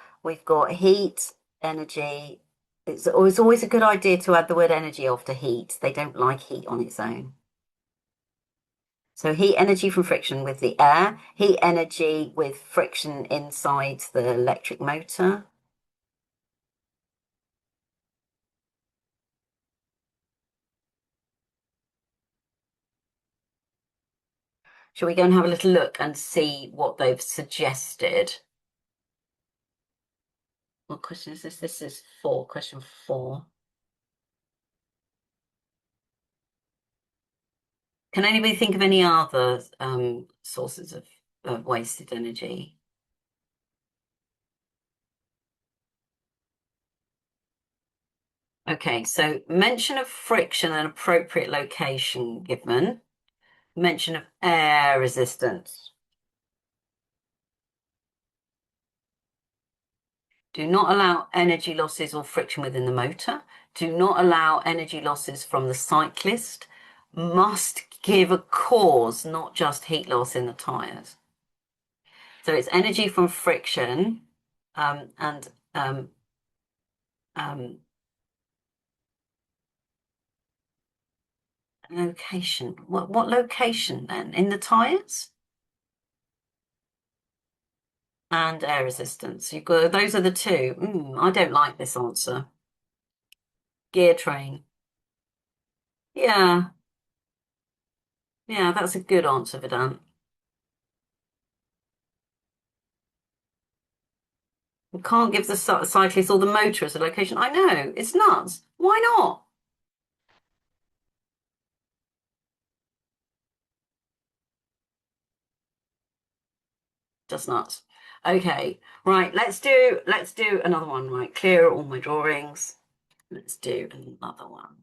heat energy. It's always a good idea to add the word energy after heat. They don't like heat on its own. So heat energy from friction with the air, heat energy with friction inside the electric motor. Shall we go and have a little look and see what they've suggested? What question is this? This is four, question four. Can anybody think of any other sources of wasted energy? Okay, so mention of friction and appropriate location given. Mention of air resistance. Do not allow energy losses or friction within the motor. Do not allow energy losses from the cyclist. Must give a cause, not just heat loss in the tyres. So it's energy from friction and um, location. What location then? In the tyres? And air resistance. You've got, those are the two. I don't like this answer. Gear train. Yeah, yeah, that's a good answer, Vedant. We can't give the cyclist or the motorist a location. I know, it's nuts. Why not? Just nuts. Okay, right, let's do another one, right? Clear all my drawings. Let's do another one.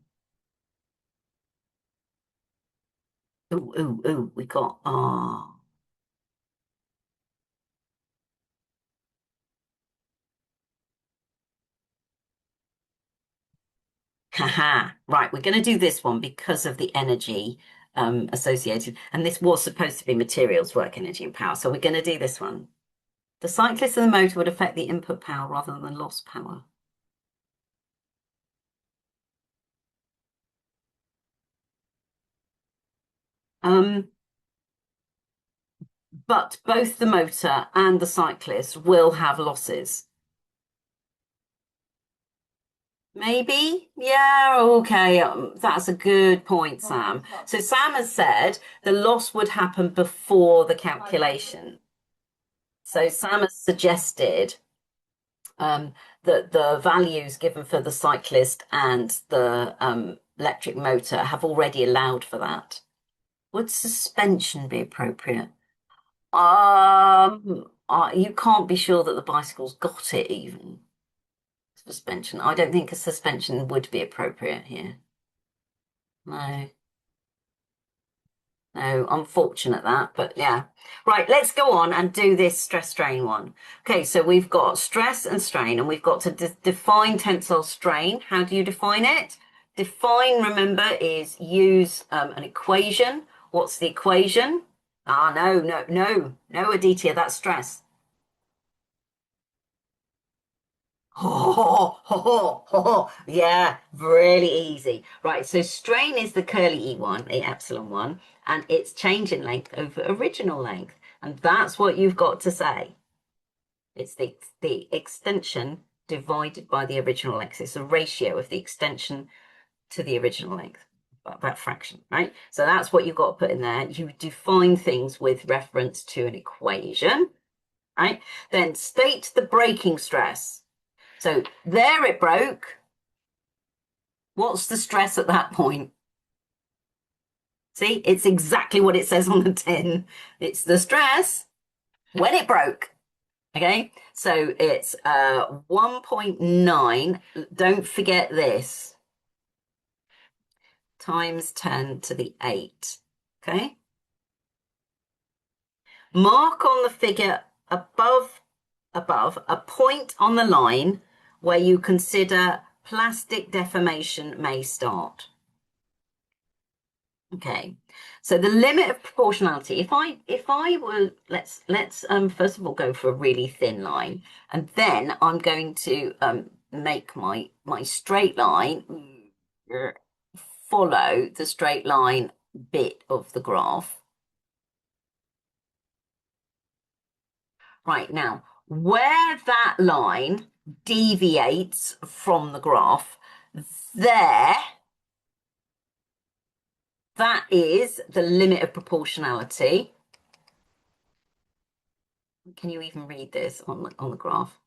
Ooh, ooh, ooh, we got haha. Right, we're going to do this one because of the energy associated. And this was supposed to be materials, work, energy, and power. So we're going to do this one. The cyclist and the motor would affect the input power rather than the loss power. Um, but both the motor and the cyclist will have losses. Maybe? Yeah, okay. That's a good point, Sam. So Sam has said the loss would happen before the calculation. So Sam has suggested um, that the values given for the cyclist and the electric motor have already allowed for that. Would suspension be appropriate? You can't be sure that the bicycle's got it even. Suspension. I don't think a suspension would be appropriate here. No. No, unfortunate that, but yeah. Right, let's go on and do this stress strain one. Okay, so we've got stress and strain, and we've got to define tensile strain. How do you define it? Define, remember, is use an equation. What's the equation? Ah, no, no, no, no, Aditya, that's stress. Oh, oh, oh, oh, yeah, really easy. Right, so strain is the curly E one, the epsilon one, and it's change in length over original length. And that's what you've got to say. It's the extension divided by the original length. It's a ratio of the extension to the original length, that fraction, right? So that's what you've got to put in there. You define things with reference to an equation, right? Then state the breaking stress. So there it broke. What's the stress at that point? See, it's exactly what it says on the tin. It's the stress when it broke. Okay, so it's 1.9. Don't forget this, times 10 to the 8. Okay, mark on the figure above a point on the line where you consider plastic deformation may start. Okay, so the limit of proportionality, if I were, let's first of all go for a really thin line, and then I'm going to make my straight line follow the straight line bit of the graph. Right, now where that line deviates from the graph, there, that is the limit of proportionality. Can you even read this on the graph?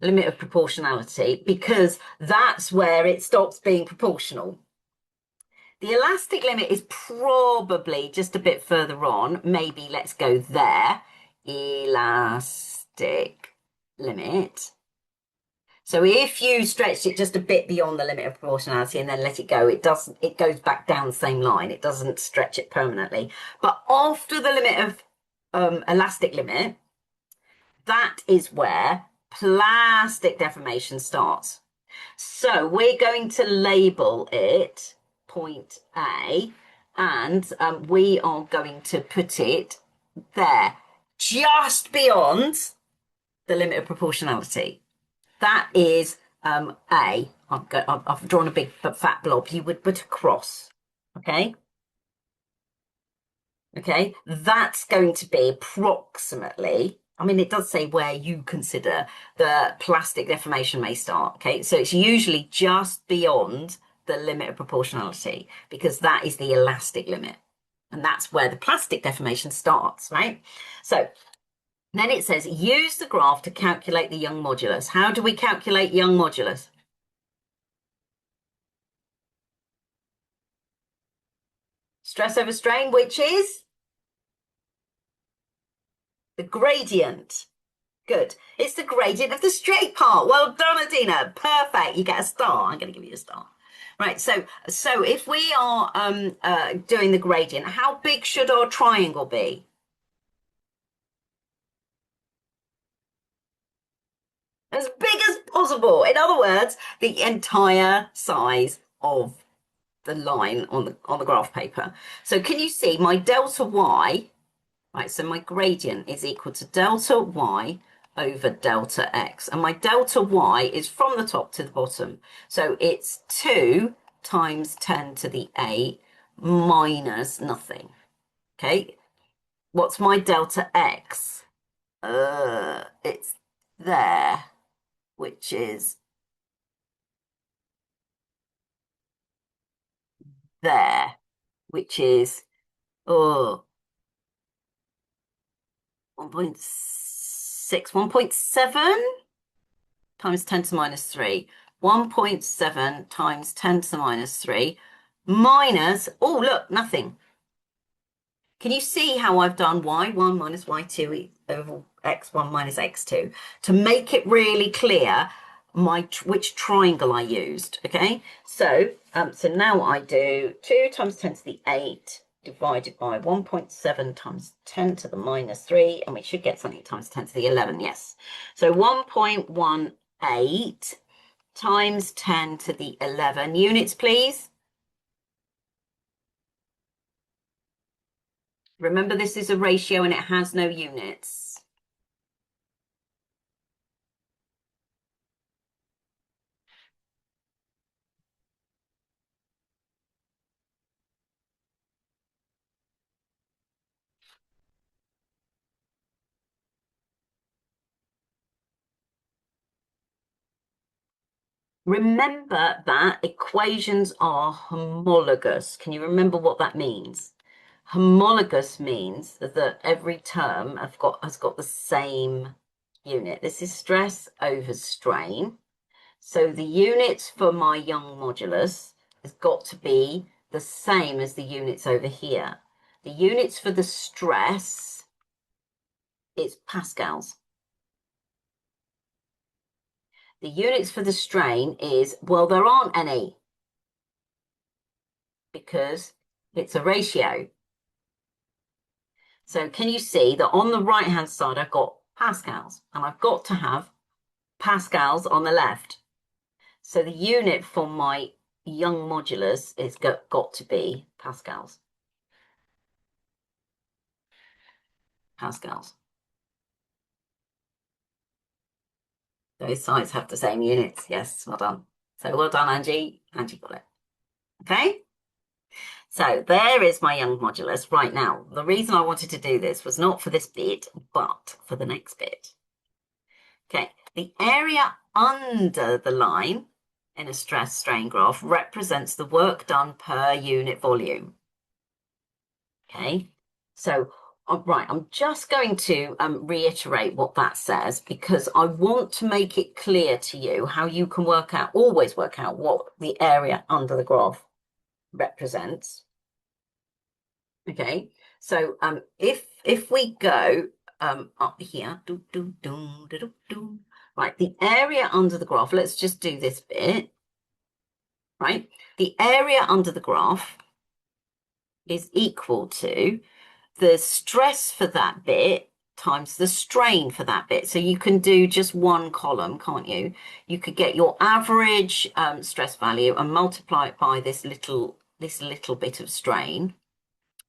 limit of proportionality, because that's where it stops being proportional. The elastic limit is probably just a bit further on. Maybe let's go there. Elastic limit. So if you stretched it just a bit beyond the limit of proportionality and then let it go, it goes back down the same line. It doesn't stretch it permanently. But after the limit of elastic limit, that is where plastic deformation starts. So we're going to label it point A, and we are going to put it there, just beyond the limit of proportionality. That is A. I've drawn a big fat blob. You would put a cross, okay? Okay, that's going to be approximately, I mean, it does say where you consider the plastic deformation may start. Okay, so it's usually just beyond the limit of proportionality because that is the elastic limit. And that's where the plastic deformation starts, right? So then it says use the graph to calculate the Young modulus. How do we calculate Young modulus? Stress over strain, which is the gradient. Good. It's the gradient of the straight part. Well done, Adina. Perfect. You get a star. I'm going to give you a star. Right. So if we are doing the gradient, how big should our triangle be? As big as possible. In other words, the entire size of the line on the graph paper. So can you see my delta y? Right, so my gradient is equal to delta y over delta x. And my delta y is from the top to the bottom. So it's 2 times 10 to the 8 minus nothing. Okay, what's my delta x? It's there, which is there, which is, oh, 1.6, 1.7 times 10 to the minus 3. 1.7 times 10 to the minus 3 minus, oh, look, nothing. Can you see how I've done y1 minus y2 over x1 minus x2 to make it really clear which triangle I used, okay? So, so now I do 2 times 10 to the 8 divided by 1.7 times 10 to the minus 3, and we should get something times 10 to the 11, yes. So 1.18 times 10 to the 11 units, please. Remember, this is a ratio and it has no units. Remember that equations are homologous. Can you remember what that means? Homologous means that every term has got the same unit. This is stress over strain. So the units for my Young modulus has got to be the same as the units over here. The units for the stress, it's pascals. The units for the strain is, well, there aren't any because it's a ratio. So can you see that on the right-hand side, I've got pascals and I've got to have pascals on the left. So the unit for my Young modulus is got to be pascals. Pascals. Those sides have the same units. Yes, well done. So well done, Angie. Angie got it. Okay. So there is my Young modulus. Right now, the reason I wanted to do this was not for this bit, but for the next bit. Okay, the area under the line in a stress strain graph represents the work done per unit volume. Okay, so right, I'm just going to reiterate what that says because I want to make it clear to you how you can always work out what the area under the graph represents. Okay, so if we go up here, right, the area under the graph, let's just do this bit, right? The area under the graph is equal to the stress for that bit times the strain for that bit. So you can do just one column, can't you? You could get your average stress value and multiply it by this little bit of strain.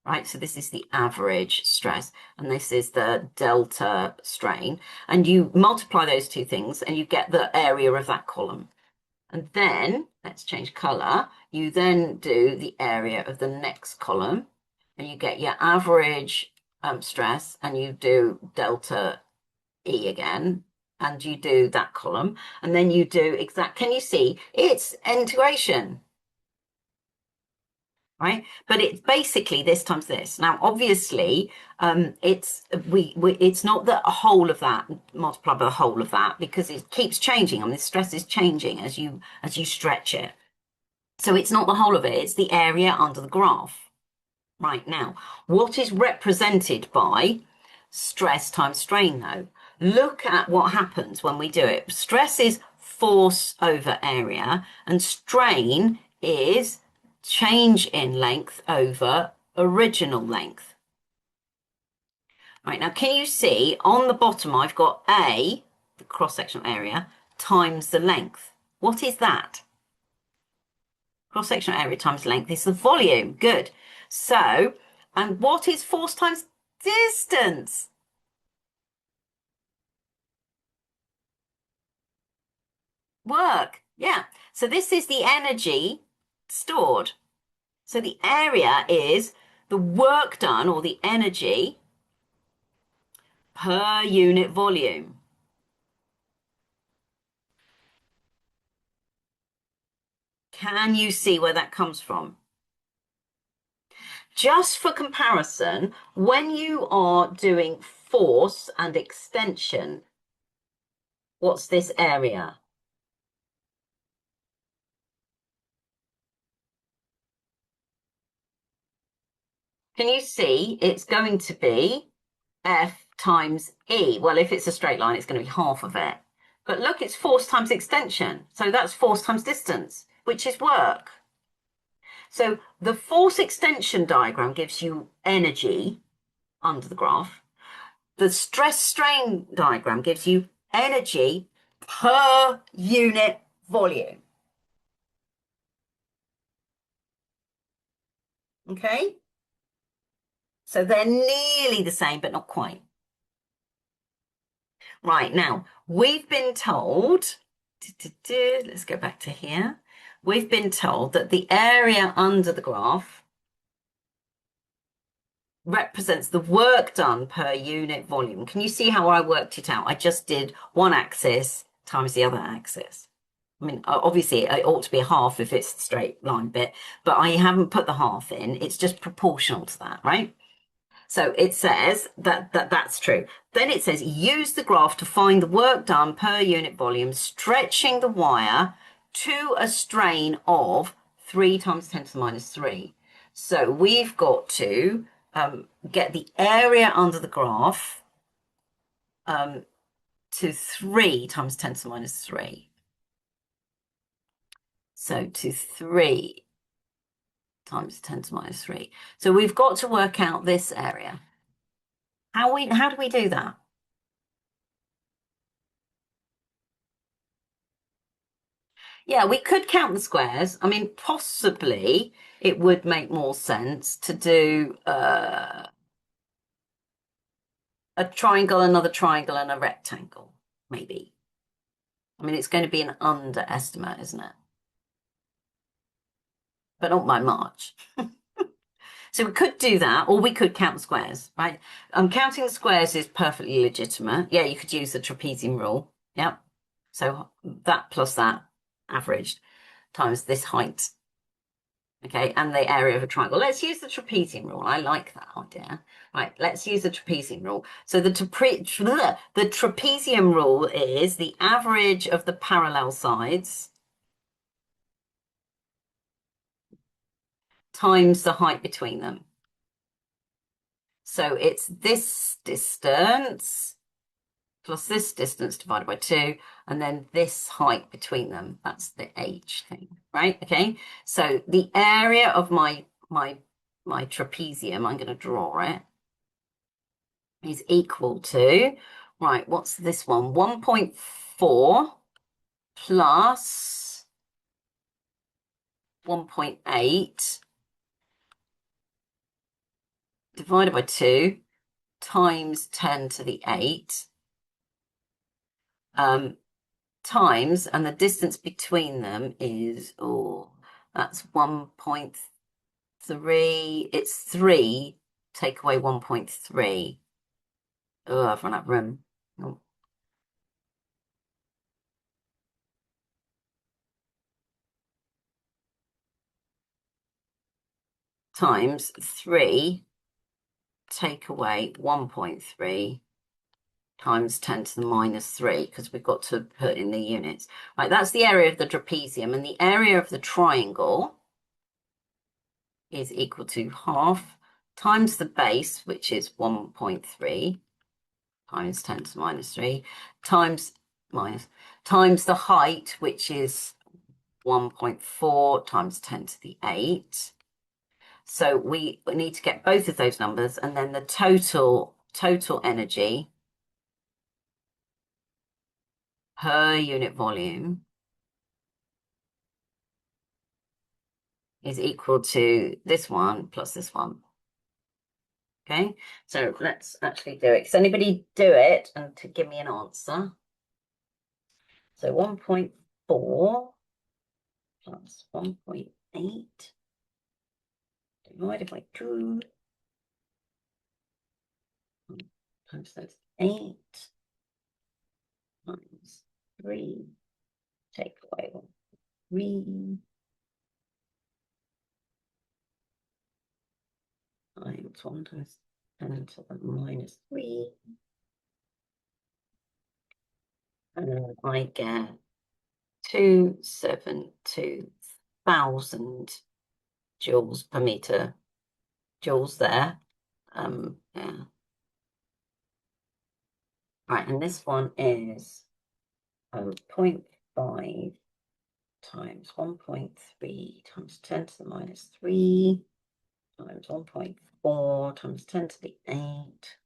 Right, so this is the average stress, and this is the delta strain. And you multiply those two things, and you get the area of that column. And then, let's change color, you then do the area of the next column, and you get your average stress, and you do delta E again, and you do that column, and then you do can you see? It's integration. Right, but it's basically this times this. Now, obviously, it's it's not the whole of that multiplied by the whole of that because it keeps changing. I mean, the stress is changing as you stretch it. So it's not the whole of it; it's the area under the graph. Right now, what is represented by stress times strain, though? Look at what happens when we do it. Stress is force over area, and strain is change in length over original length. Right, now can you see on the bottom I've got A, the cross-sectional area, times the length. What is that? Cross-sectional area times length is the volume. Good. So, and what is force times distance? Work. Yeah. So this is the energy stored. So the area is the work done or the energy per unit volume. Can you see where that comes from? Just for comparison, when you are doing force and extension, what's this area? Can you see it's going to be F times E? Well, if it's a straight line, it's going to be half of it. But look, it's force times extension. So that's force times distance, which is work. So the force extension diagram gives you energy under the graph. The stress strain diagram gives you energy per unit volume. Okay? So they're nearly the same, but not quite. Right, now, we've been told, let's go back to here. We've been told that the area under the graph represents the work done per unit volume. Can you see how I worked it out? I just did one axis times the other axis. I mean, obviously, it ought to be a half if it's a straight line bit, but I haven't put the half in. It's just proportional to that, right? So it says that's true. Then it says use the graph to find the work done per unit volume, stretching the wire to a strain of 3 times 10 to the minus 3. So we've got to get the area under the graph to 3 times 10 to the minus 3. So to 3 times 10 to the minus 3. So we've got to work out this area. How do we do that? Yeah, we could count the squares. I mean, possibly it would make more sense to do a triangle, another triangle, and a rectangle, maybe. I mean, it's going to be an underestimate, isn't it? But not by much. So we could do that, or we could count the squares, right? Counting the squares is perfectly legitimate. Yeah, you could use the trapezium rule. Yep. So that plus that averaged times this height. Okay, and the area of a triangle. Let's use the trapezium rule. I like that idea. Right, let's use the trapezium rule. So the trapezium rule is the average of the parallel sides times the height between them. So it's this distance plus this distance divided by 2, and then this height between them. That's the h thing, right? Okay, so the area of my trapezium, I'm going to draw it, is equal to, right, what's this one? 1.4 plus 1.8 divided by 2 times 10 to the 8 times, and the distance between them is, oh, that's 1.3. It's 3, take away 1.3. Oh, I've run out of room. Oh. Times 3, take away 1.3 times 10 to the minus 3, because we've got to put in the units. Right, that's the area of the trapezium, and the area of the triangle is equal to half times the base, which is 1.3, times 10 to the minus 3, times the height, which is 1.4 times 10 to the 8. So we need to get both of those numbers, and then the total energy per unit volume is equal to this one plus this one. Okay, so let's actually do it. Does anybody do it and to give me an answer? So 1.4 plus 1.8 divided by 2 times that's 8 times 3, take away 3 times 1 times 10 to the minus 3. And I get 272,000 joules per meter. Joules there. Yeah. Right, and this one is 0.5 times 1.3 times 10 to the minus 3 times 1.4 times 10 to the 8.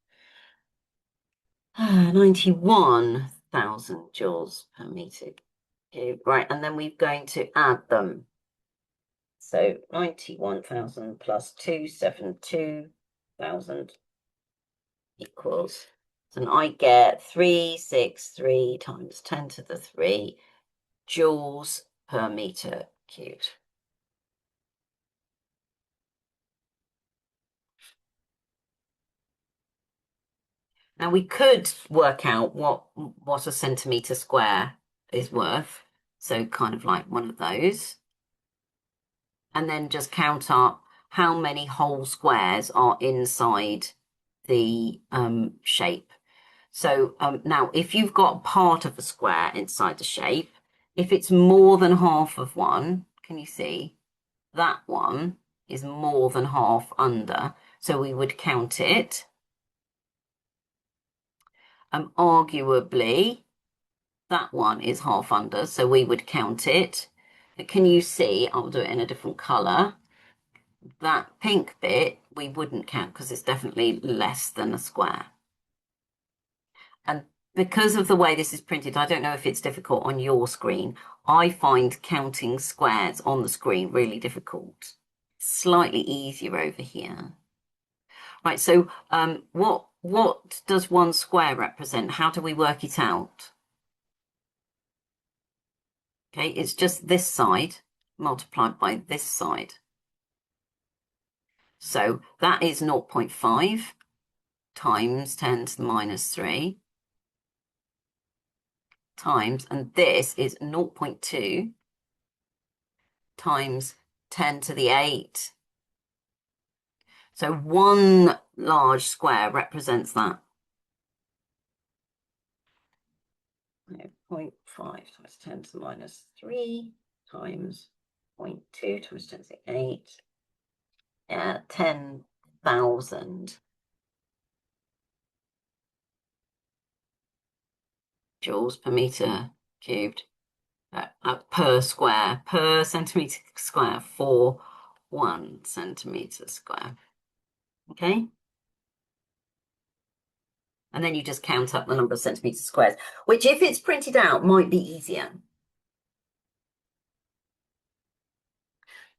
91,000 joules per meter cube. Right, and then we're going to add them. So 91,000 plus 272,000 equals, and I get 363 times 10 to the 3 joules per meter cubed. Now we could work out what a centimeter square is worth. So kind of like one of those. And then just count up how many whole squares are inside the shape. So now if you've got part of a square inside the shape, if it's more than half of one, can you see? That one is more than half under. So we would count it. Arguably, that one is half under, so we would count it. But can you see? I'll do it in a different colour. That pink bit we wouldn't count because it's definitely less than a square. And because of the way this is printed, I don't know if it's difficult on your screen. I find counting squares on the screen really difficult. Slightly easier over here. Right, so what does one square represent? How do we work it out? Okay, it's just this side multiplied by this side. So that is 0.5 times 10 to the minus 3 times, and this is 0.2 times 10 to the 8. So one large square represents that. 0.5 times 10 to the minus 3 times 0.2 times 10 to the 8. 10,000 joules per meter cubed per square, per centimeter square for 1 centimeter square. Okay? And then you just count up the number of centimeter squares, which if it's printed out might be easier.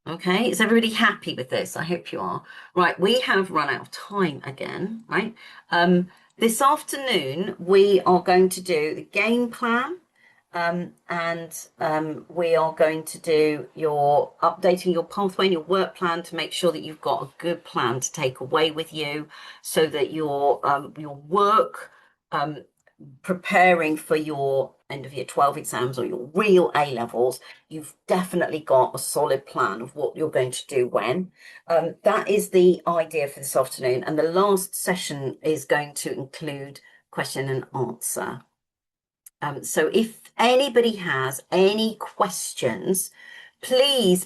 Okay, is everybody happy with this? I hope you are. Right, we have run out of time again, right? This afternoon, we are going to do the game plan, and we are going to do your updating your pathway and your work plan to make sure that you've got a good plan to take away with you so that your work preparing for your end of year 12 exams or your real A levels, you've definitely got a solid plan of what you're going to do when. That is the idea for this afternoon. And the last session is going to include question and answer. So if anybody has any questions, please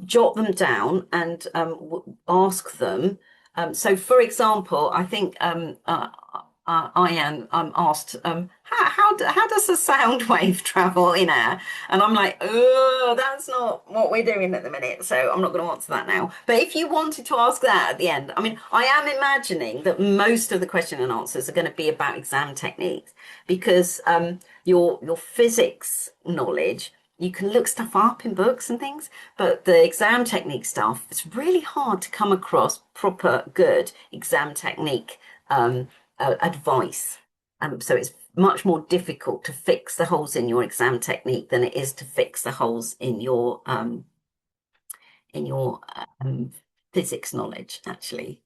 jot them down and ask them. So for example, I think Ian asked, how does a sound wave travel in air? And I'm like, oh, that's not what we're doing at the minute, so I'm not going to answer that now. But if you wanted to ask that at the end, I mean, I am imagining that most of the question and answers are going to be about exam techniques because your physics knowledge, you can look stuff up in books and things, but the exam technique stuff, it's really hard to come across proper good exam technique advice. So it's much more difficult to fix the holes in your exam technique than it is to fix the holes in your physics knowledge, actually.